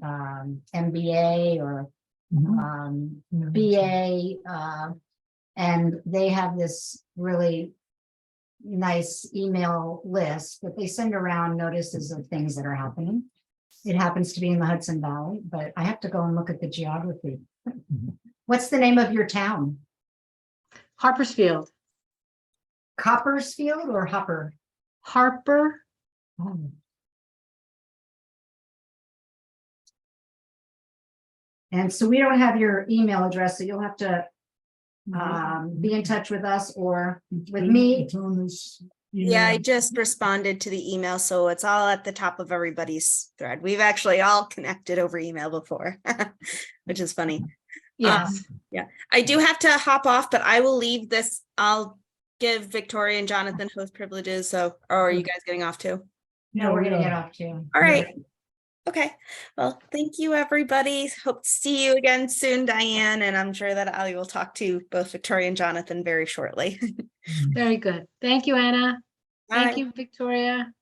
S5: MBA or BA, and they have this really nice email list that they send around notices of things that are happening. It happens to be in the Hudson Valley, but I have to go and look at the geography. What's the name of your town?
S16: Harpersfield.
S5: Coppersfield or Hopper?
S16: Harper.
S5: Oh. And so we don't have your email address, so you'll have to be in touch with us or with me.
S1: Yeah, I just responded to the email, so it's all at the top of everybody's thread. We've actually all connected over email before, which is funny.
S16: Yes.
S1: Yeah, I do have to hop off, but I will leave this. I'll give Victoria and Jonathan host privileges. So, or are you guys getting off too?
S5: No, we're gonna get off too.
S1: All right. Okay. Well, thank you, everybody. Hope to see you again soon, Diane. And I'm sure that I will talk to both Victoria and Jonathan very shortly.
S16: Very good. Thank you, Anna. Thank
S1: Bye.
S16: you, Victoria.